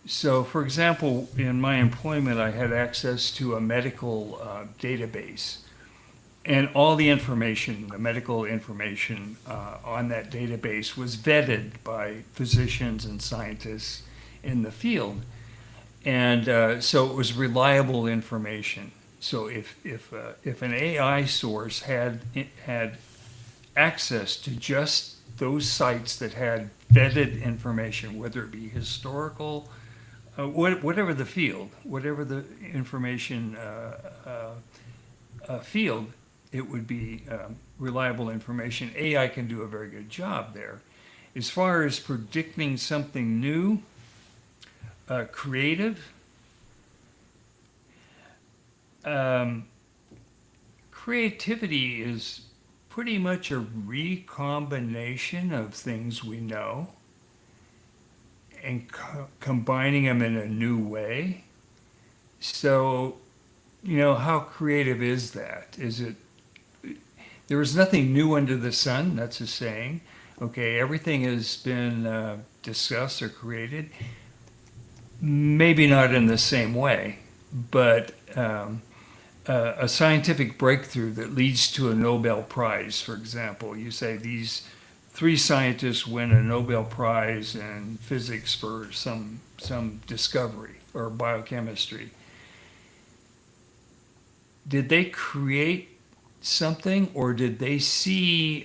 So, for example, in my employment, I had access to a medical database. And all the information, the medical information on that database was vetted by physicians and scientists in the field. And so it was reliable information. So if an AI source had access to just those sites that had vetted information, whether it be historical, whatever the field, whatever the information field, it would be reliable information. AI can do a very good job there. As far as predicting something new, creative, creativity is pretty much a recombination of things we know and combining them in a new way. So, how creative is that? There is nothing new under the sun, that's a saying. Okay, everything has been discussed or created. Maybe not in the same way, but a scientific breakthrough that leads to a Nobel Prize, for example. You say these 3 scientists win a Nobel Prize in physics for some discovery or biochemistry. Did they create something, or did they see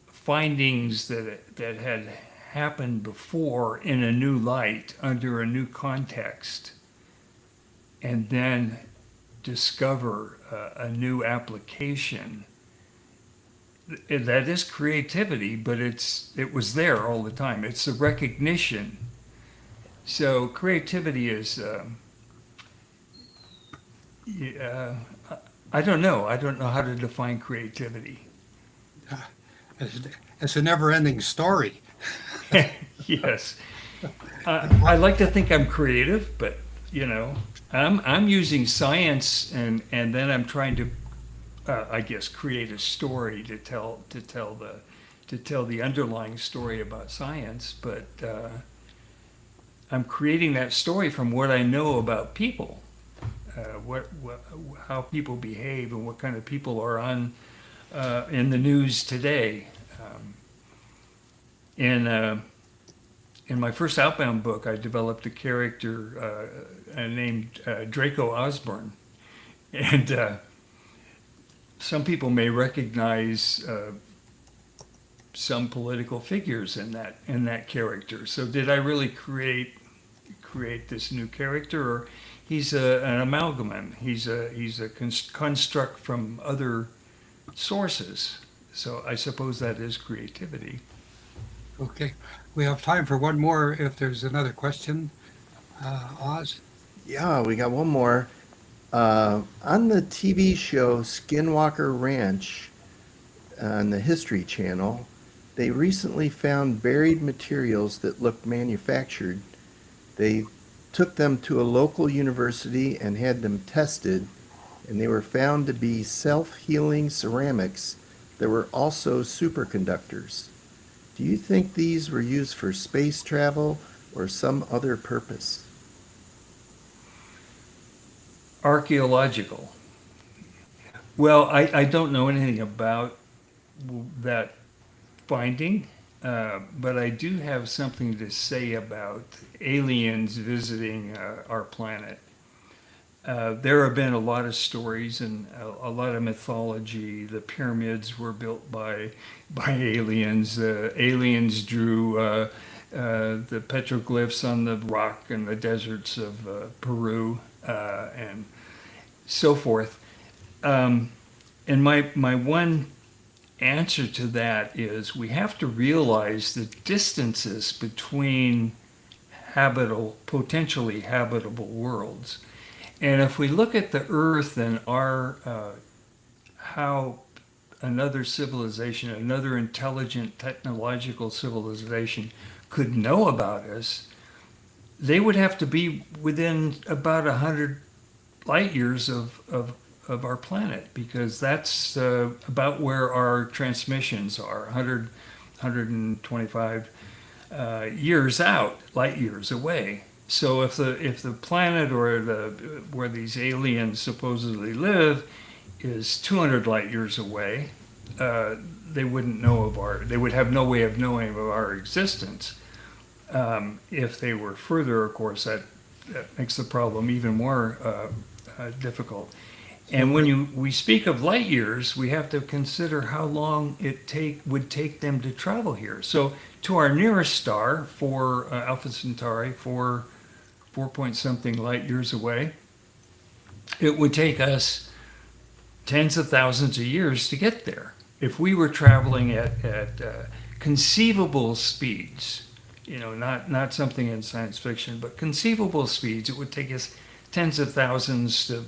findings that had happened before in a new light, under a new context, and then discover a new application? That is creativity, but it was there all the time. It's the recognition. So creativity is, I don't know how to define creativity.
It's a never-ending story.
Yes. I like to think I'm creative, but I'm using science and then I'm trying to I guess create a story to tell the underlying story about science, but I'm creating that story from what I know about people, how people behave and what kind of people are on in the news today. In my first Outbound book, I developed a character named Draco Osborne, and some people may recognize some political figures in that character. So, did I really create this new character, or he's an amalgam? He's a construct from other sources. So, I suppose that is creativity.
Okay, we have time for one more if there's another question. Oz?
Yeah, we got one more. On the TV show Skinwalker Ranch on the History Channel, they recently found buried materials that looked manufactured. They took them to a local university and had them tested, and they were found to be self-healing ceramics that were also superconductors. Do you think these were used for space travel or some other purpose?
Archaeological. Well, I don't know anything about that finding, but I do have something to say about aliens visiting our planet. There have been a lot of stories and a lot of mythology. The pyramids were built by aliens. Aliens drew the petroglyphs on the rock in the deserts of Peru. And so forth. And my one answer to that is we have to realize the distances between potentially habitable worlds. And if we look at the Earth and how another civilization, another intelligent technological civilization could know about us, they would have to be within about 100 light years of our planet, because that's about where our transmissions are, 125 years out, light years away. So if the planet or where these aliens supposedly live is 200 light years away, they wouldn't know they would have no way of knowing of our existence. If they were further, of course, that makes the problem even more difficult. And when we speak of light years, we have to consider how long it would take them to travel here. So to our nearest star, Alpha Centauri, 4 point something light years away, it would take us tens of thousands of years to get there. If we were traveling at conceivable speeds, not something in science fiction, but conceivable speeds, it would take us tens of thousands to,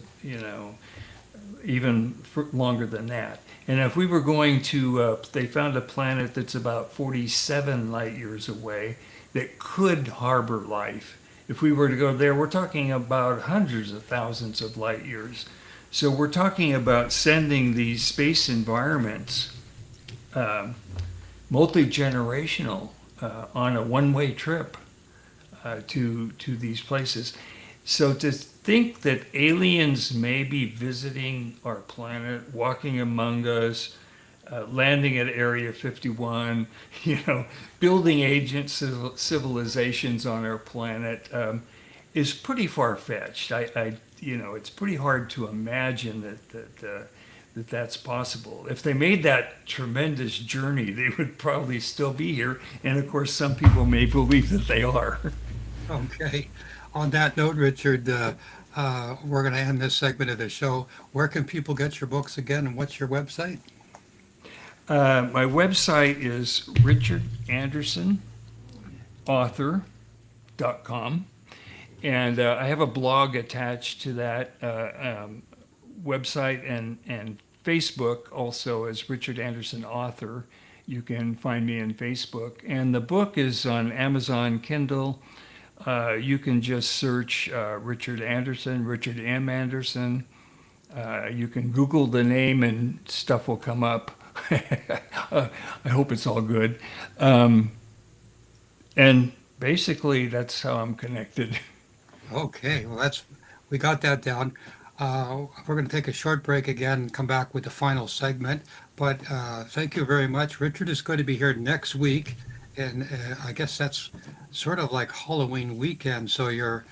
even longer than that. And if we were going to, they found a planet that's about 47 light years away that could harbor life. If we were to go there, we're talking about hundreds of thousands of light years. So we're talking about sending these space environments, multi-generational, on a one-way trip to these places. So to think that aliens may be visiting our planet, walking among us, landing at Area 51, building agent civilizations on our planet, is pretty far-fetched. It's pretty hard to imagine that that's possible. If they made that tremendous journey, they would probably still be here. And of course, some people may believe that they are.
Okay. On that note, Richard, we're going to end this segment of the show. Where can people get your books again, and what's your website?
My website is richardandersonauthor.com. And I have a blog attached to that website, and Facebook also as Richard Anderson Author. You can find me in Facebook. And the book is on Amazon Kindle. You can just search Richard Anderson, Richard M. Anderson. You can Google the name and stuff will come up. I hope it's all good. And basically, that's how I'm connected.
Okay, well, we got that down. We're going to take a short break again and come back with the final segment. But thank you very much. Richard is going to be here next week, and I guess that's sort of like Halloween weekend. So your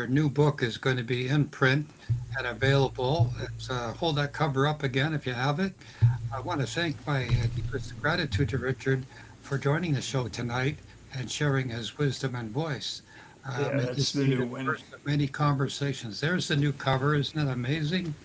new book is going to be in print and available. Hold that cover up again if you have it. I want to thank my deepest gratitude to Richard for joining the show tonight and sharing his wisdom and voice.
That's the new one.
First of many conversations. There's the new cover. Isn't that amazing?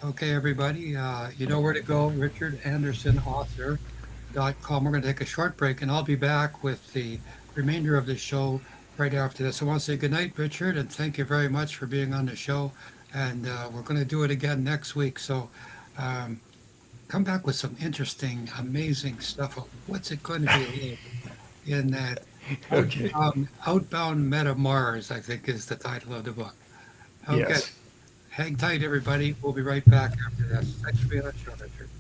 Okay, everybody, you know where to go, richardandersonauthor.com. We're going to take a short break, and I'll be back with the remainder of the show right after this. I want to say good night, Richard, and thank you very much for being on the show. And we're going to do it again next week. So come back with some interesting, amazing stuff. What's it going to be in that?
Okay.
Outbound Meta Mars, I think, is the title of the book. Okay.
Yes.
Hang tight, everybody. We'll be right back after this. Thanks for being on the show, Richard.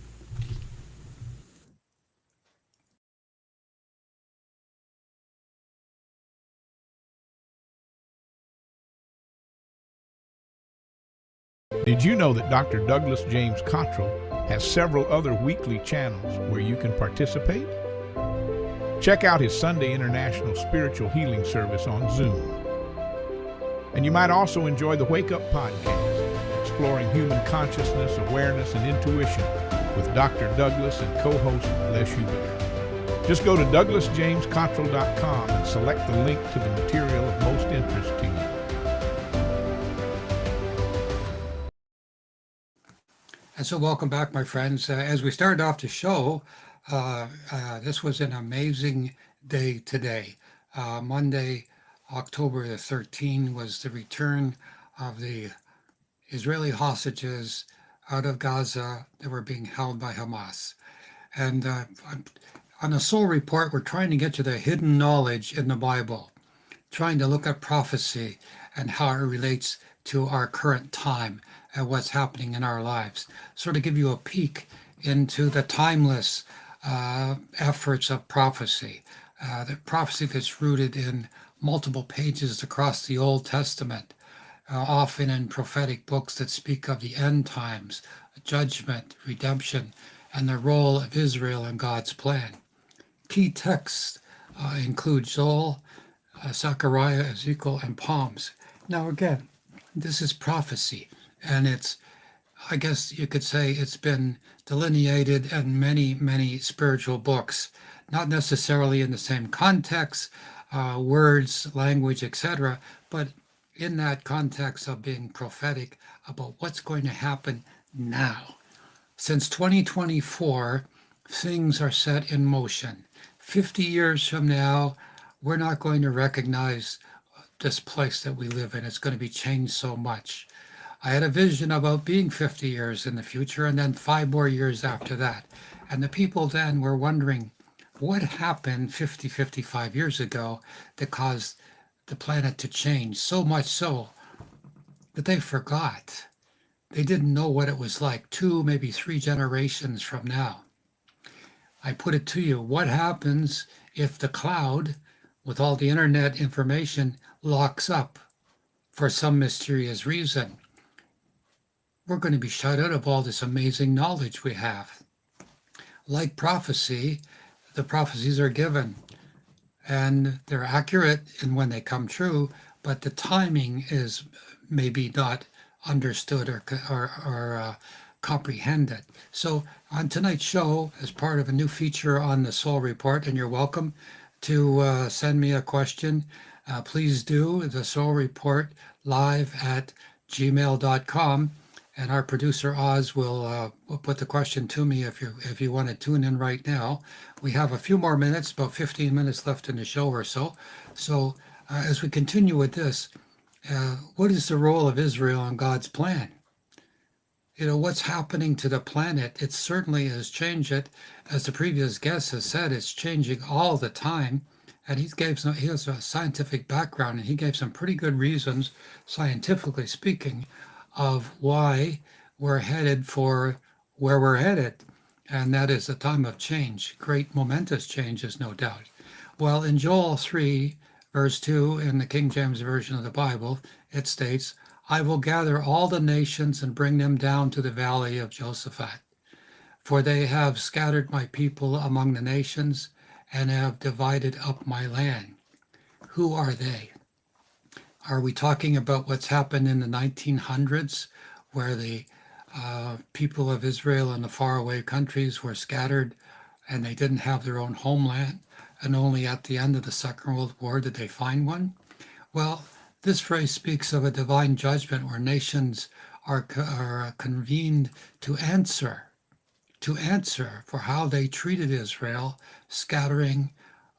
Did you know that Dr. Douglas James Cottrell has several other weekly channels where you can participate? Check out his Sunday International Spiritual Healing Service on Zoom. And you might also enjoy the Wake Up Podcast, exploring human consciousness, awareness, and intuition with Dr. Douglas and co-host Les Hubert. Just go to douglasjamescottrell.com and select the link to the material of most interest to you.
And so welcome back, my friends. As we started off the show, this was an amazing day today. Monday, October the 13th, was the return of the Israeli hostages out of Gaza that were being held by Hamas. And on the Soul Report, we're trying to get to the hidden knowledge in the Bible, trying to look at prophecy and how it relates to our current time and what's happening in our lives. Sort of give you a peek into the timeless efforts of prophecy, the prophecy that's rooted in multiple pages across the Old Testament, often in prophetic books that speak of the end times, judgment, redemption, and the role of Israel in God's plan. Key texts include Joel, Zechariah, Ezekiel, and Psalms. Now again, this is prophecy, and I guess you could say it's been delineated in many, many spiritual books, not necessarily in the same context, words, language, etc., but in that context of being prophetic about what's going to happen now. Since 2024, things are set in motion. 50 years from now, we're not going to recognize this place that we live in. It's going to be changed so much. I had a vision about being 50 years in the future and then 5 more years after that. And the people then were wondering what happened 50, 55 years ago that caused the planet to change so much so that they forgot. They didn't know what it was like 2, maybe 3 generations from now. I put it to you, what happens if the cloud with all the internet information locks up for some mysterious reason? We're going to be shut out of all this amazing knowledge we have. Like prophecy, the prophecies are given and they're accurate in when they come true, but the timing is maybe not understood or comprehended. So on tonight's show, as part of a new feature on the Soul Report, and you're welcome to send me a question, please do the Soul Report live at gmail.com. And our producer Oz will put the question to me if you want to tune in right now. We have a few more minutes, about 15 minutes left in the show or so. So as we continue with this, what is the role of Israel in God's plan? You know, what's happening to the planet? It certainly has changed it. As the previous guest has said, it's changing all the time. And he has a scientific background, and he gave some pretty good reasons, scientifically speaking, of why we're headed for where we're headed. And that is a time of change, great momentous changes, no doubt. Well, in Joel 3, verse 2, in the King James Version of the Bible, it states, I will gather all the nations and bring them down to the valley of Josaphat, for they have scattered my people among the nations and have divided up my land. Who are they? Are we talking about what's happened in the 1900s, where the people of Israel in the faraway countries were scattered and they didn't have their own homeland, and only at the end of the Second World War did they find one? Well, this phrase speaks of a divine judgment where nations are convened to answer for how they treated Israel, scattering,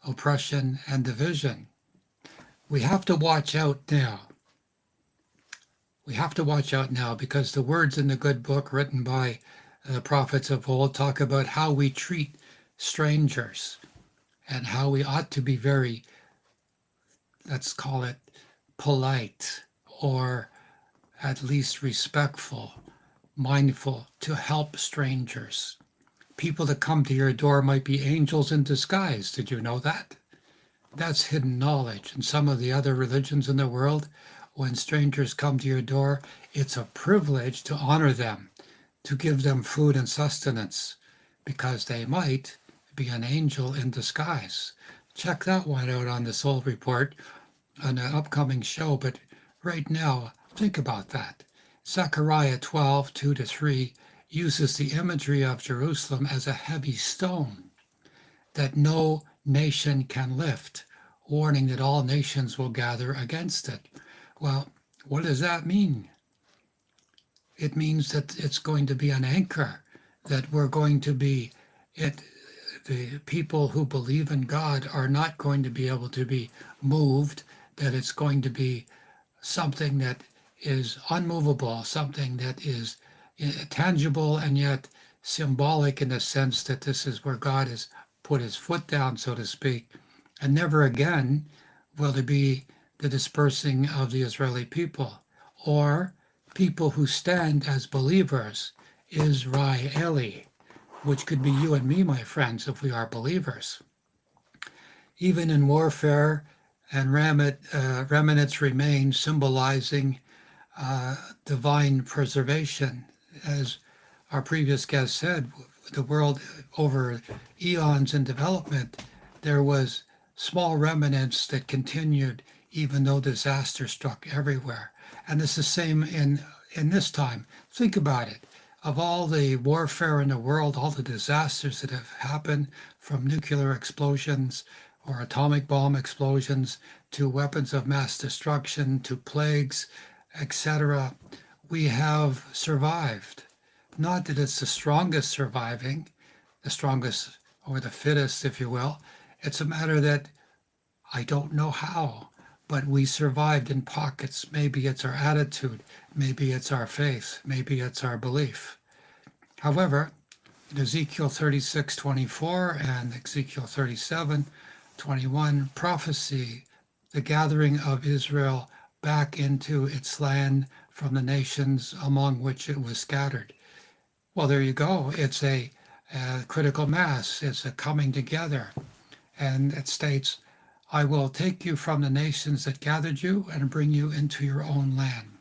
oppression, and division. We have to watch out now. We have to watch out now because the words in the good book written by the prophets of old talk about how we treat strangers and how we ought to be very, let's call it, polite or at least respectful, mindful to help strangers. People that come to your door might be angels in disguise. Did you know that? That's hidden knowledge. In some of the other religions in the world, when strangers come to your door, it's a privilege to honor them, to give them food and sustenance, because they might be an angel in disguise. Check that one out on the Soul Report on an upcoming show, but right now, think about that. Zechariah 12, 2-3 uses the imagery of Jerusalem as a heavy stone that no nation can lift, warning that all nations will gather against it. Well, what does that mean? It means that it's going to be an anchor, that we're going to be, the people who believe in God are not going to be able to be moved, that it's going to be something that is unmovable, something that is tangible and yet symbolic in the sense that this is where God has put his foot down, so to speak. And never again will there be the dispersing of the Israeli people or people who stand as believers, Israeli, which could be you and me, my friends, if we are believers. Even in warfare, and remnants remain, symbolizing divine preservation. As our previous guest said, the world over eons in development, there was small remnants that continued even though disaster struck everywhere. And it's the same in this time. Think about it. Of all the warfare in the world, all the disasters that have happened, from nuclear explosions or atomic bomb explosions to weapons of mass destruction to plagues, etc., we have survived. Not that it's the strongest surviving, the strongest or the fittest, if you will. It's a matter that I don't know how, but we survived in pockets. Maybe it's our attitude, maybe it's our faith, maybe it's our belief. However, in Ezekiel 36:24 and Ezekiel 37:21, prophecy, the gathering of Israel back into its land from the nations among which it was scattered. Well, there you go. It's a critical mass. It's a coming together. And it states, I will take you from the nations that gathered you and bring you into your own land.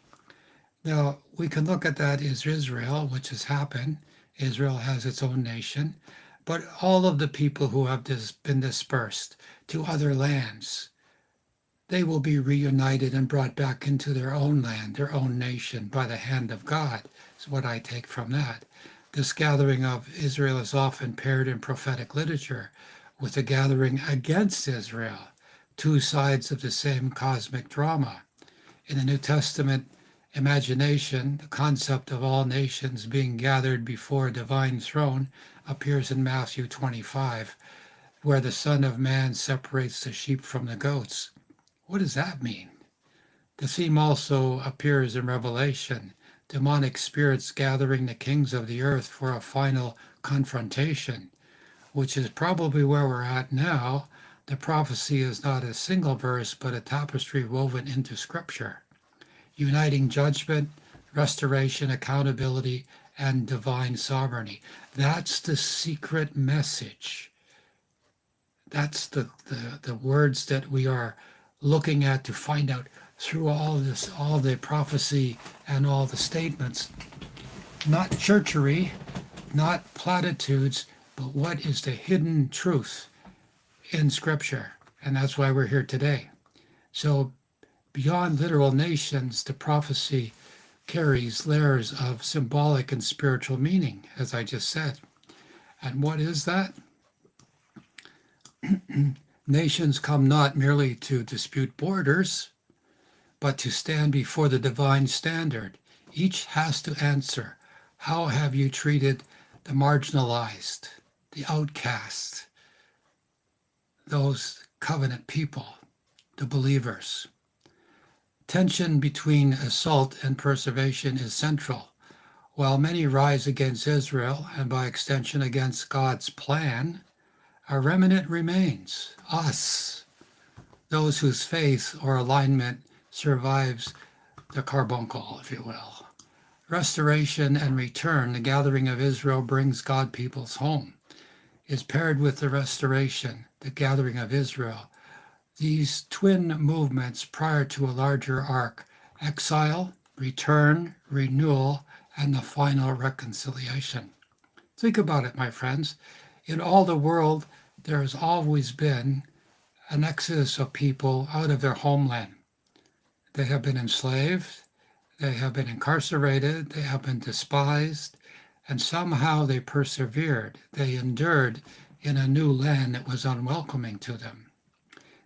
Now, we can look at that as Israel, which has happened. Israel has its own nation. But all of the people who have been dispersed to other lands, they will be reunited and brought back into their own land, their own nation, by the hand of God, is what I take from that. This gathering of Israel is often paired in prophetic literature with the gathering against Israel, two sides of the same cosmic drama. In the New Testament imagination, the concept of all nations being gathered before a divine throne appears in Matthew 25, where the Son of Man separates the sheep from the goats. What does that mean? The theme also appears in Revelation, demonic spirits gathering the kings of the earth for a final confrontation, which is probably where we're at now. The prophecy is not a single verse, but a tapestry woven into Scripture, uniting judgment, restoration, accountability, and divine sovereignty. That's the secret message. That's the words that we are looking at to find out through all this, all the prophecy and all the statements. Not churchery, not platitudes, but what is the hidden truth in Scripture. And that's why we're here today. So beyond literal nations, the prophecy carries layers of symbolic and spiritual meaning, as I just said. And what is that? Nations come not merely to dispute borders, but to stand before the divine standard. Each has to answer, how have you treated the marginalized, the outcast, those covenant people, the believers? Tension between assault and preservation is central. While many rise against Israel and by extension against God's plan, a remnant remains, us, those whose faith or alignment survives the carbuncle, if you will. Restoration and return, the gathering of Israel brings God peoples home, is paired with the restoration, the gathering of Israel. These twin movements prior to a larger arc, exile, return, renewal, and the final reconciliation. Think about it, my friends. In all the world, there has always been an exodus of people out of their homeland. They have been enslaved, they have been incarcerated, they have been despised, and somehow they persevered. They endured in a new land that was unwelcoming to them.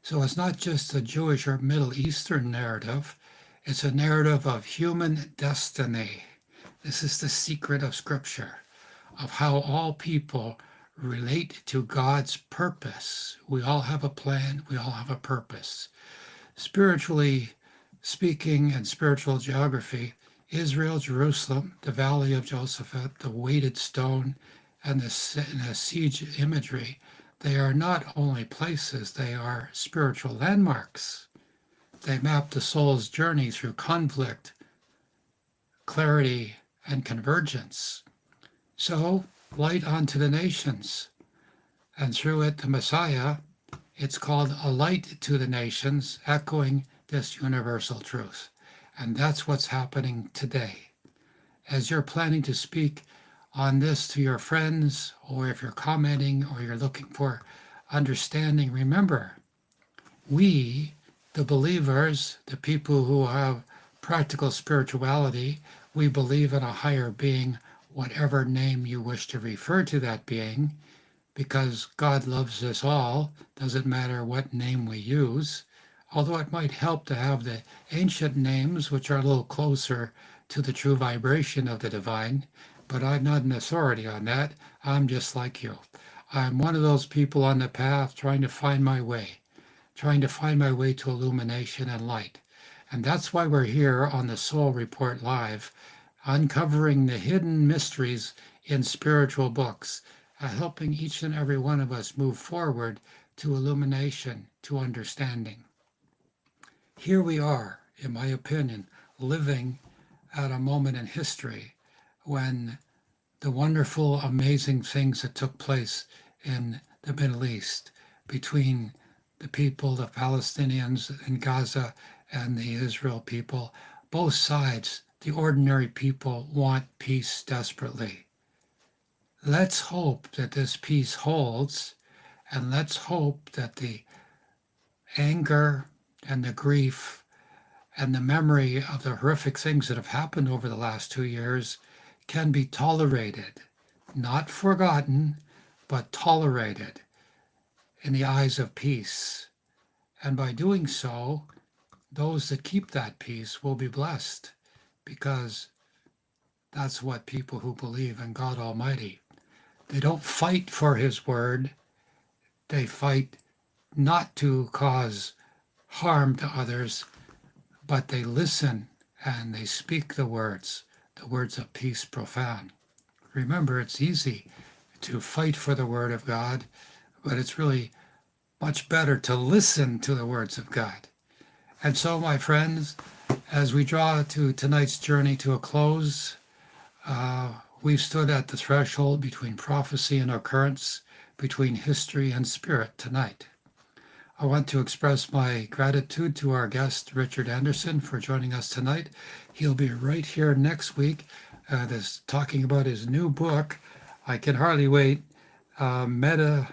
So it's not just a Jewish or Middle Eastern narrative, it's a narrative of human destiny. This is the secret of Scripture, of how all people relate to God's purpose. We all have a plan, we all have a purpose. Spiritually speaking and spiritual geography, Israel, Jerusalem, the Valley of Josaphat, the weighted stone, and the siege imagery, they are not only places, they are spiritual landmarks. They map the soul's journey through conflict, clarity, and convergence. So, light onto the nations, and through it the Messiah, it's called a light to the nations, echoing this universal truth. And that's what's happening today. As you're planning to speak on this to your friends, or if you're commenting or you're looking for understanding, remember, we, the believers, the people who have practical spirituality, we believe in a higher being, whatever name you wish to refer to that being, because God loves us all, doesn't matter what name we use, although it might help to have the ancient names, which are a little closer to the true vibration of the divine, but I'm not an authority on that. I'm just like you. I'm one of those people on the path trying to find my way to illumination and light. And that's why we're here on the Soul Report Live, uncovering the hidden mysteries in spiritual books, helping each and every one of us move forward to illumination, to understanding. Here we are, in my opinion, living at a moment in history when the wonderful, amazing things that took place in the Middle East between the people, the Palestinians in Gaza and the Israel people, both sides, the ordinary people want peace desperately. Let's hope that this peace holds, and let's hope that the anger and the grief and the memory of the horrific things that have happened over the last 2 years can be tolerated, not forgotten, but tolerated in the eyes of peace. And by doing so, those that keep that peace will be blessed, because that's what people who believe in God Almighty, they don't fight for His word, they fight not to cause harm to others, but they listen and they speak the words of peace profound. Remember, it's easy to fight for the word of God, but it's really much better to listen to the words of God. And so, my friends, as we draw to tonight's journey to a close, we've stood at the threshold between prophecy and occurrence, between history and spirit tonight. I want to express my gratitude to our guest, Richard Anderson, for joining us tonight. He'll be right here next week, talking about his new book. I can hardly wait. Outbound,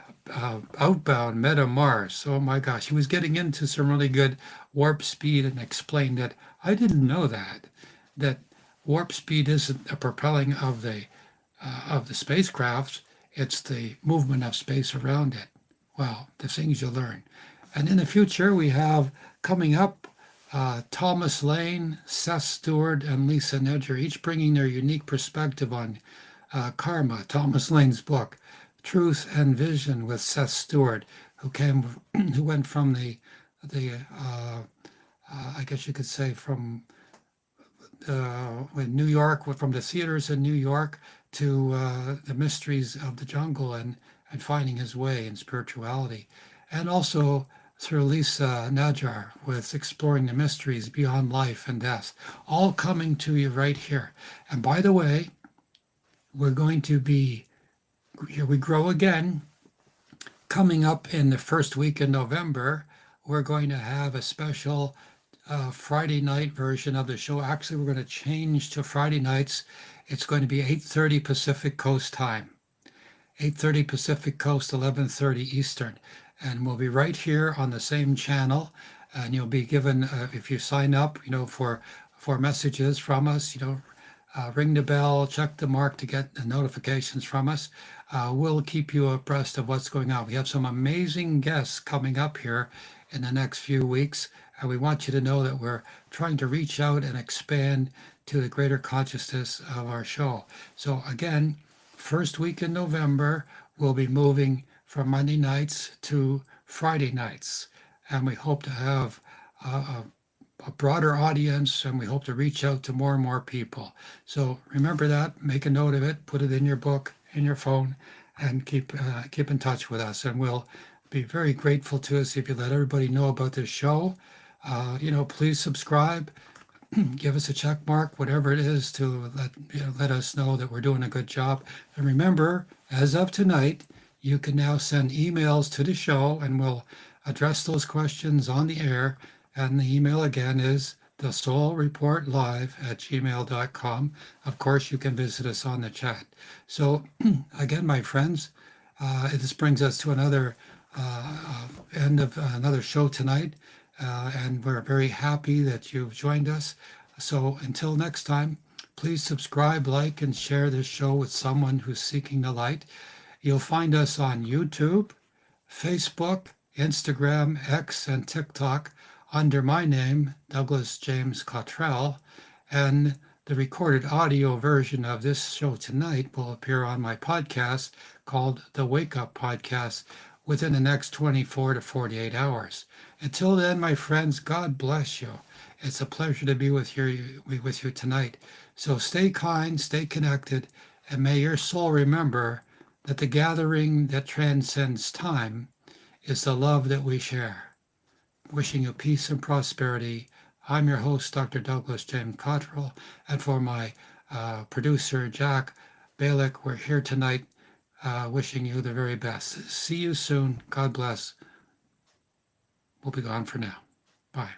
Meta Mars. Oh my gosh, he was getting into some really good warp speed and explained that I didn't know that warp speed isn't a propelling of the spacecraft, it's the movement of space around it. Well, the things you learn. And in the future, we have coming up Thomas Lane, Seth Stewart, and Lisa Nedger, each bringing their unique perspective on karma. Thomas Lane's book, Truth and Vision, with Seth Stewart, who went from I guess you could say from New York, from the theaters in New York to the mysteries of the jungle and finding his way in spirituality. And also through Lisa Nedger with exploring the mysteries beyond life and death, all coming to you right here. And by the way, we're going to be, here we grow again, coming up in the first week in November. We're going to have a special Friday night version of the show. Actually, we're going to change to Friday nights. It's going to be 8:30 Pacific Coast time, 8:30 Pacific Coast, 11:30 Eastern. And we'll be right here on the same channel. And you'll be given, if you sign up, for messages from us, ring the bell, check the mark to get the notifications from us. We'll keep you abreast of what's going on. We have some amazing guests coming up here in the next few weeks. And we want you to know that we're trying to reach out and expand to the greater consciousness of our show. So again, first week in November, we'll be moving from Monday nights to Friday nights. And we hope to have a broader audience, and we hope to reach out to more and more people. So remember that, make a note of it, put it in your book, in your phone, and keep in touch with us. And we'll be very grateful to us if you let everybody know about this show. Please subscribe, give us a check mark, whatever it is, to let us know that we're doing a good job. And remember, as of tonight, you can now send emails to the show, and we'll address those questions on the air. And the email again is thesoulreportlive@gmail.com. Of course, you can visit us on the chat. So again, my friends, this brings us to another end of another show tonight. And we're very happy that you've joined us. So until next time, please subscribe, like, and share this show with someone who's seeking the light. You'll find us on YouTube, Facebook, Instagram, X, and TikTok under my name, Douglas James Cottrell. And the recorded audio version of this show tonight will appear on my podcast called The Wake Up Podcast within the next 24 to 48 hours. Until then, my friends, God bless you. It's a pleasure to be with you tonight. So stay kind, stay connected, and may your soul remember that the gathering that transcends time is the love that we share. Wishing you peace and prosperity. I'm your host, Dr. Douglas James Cottrell, and for my producer, Jack Balick, we're here tonight wishing you the very best. See you soon. God bless. We'll be gone for now. Bye.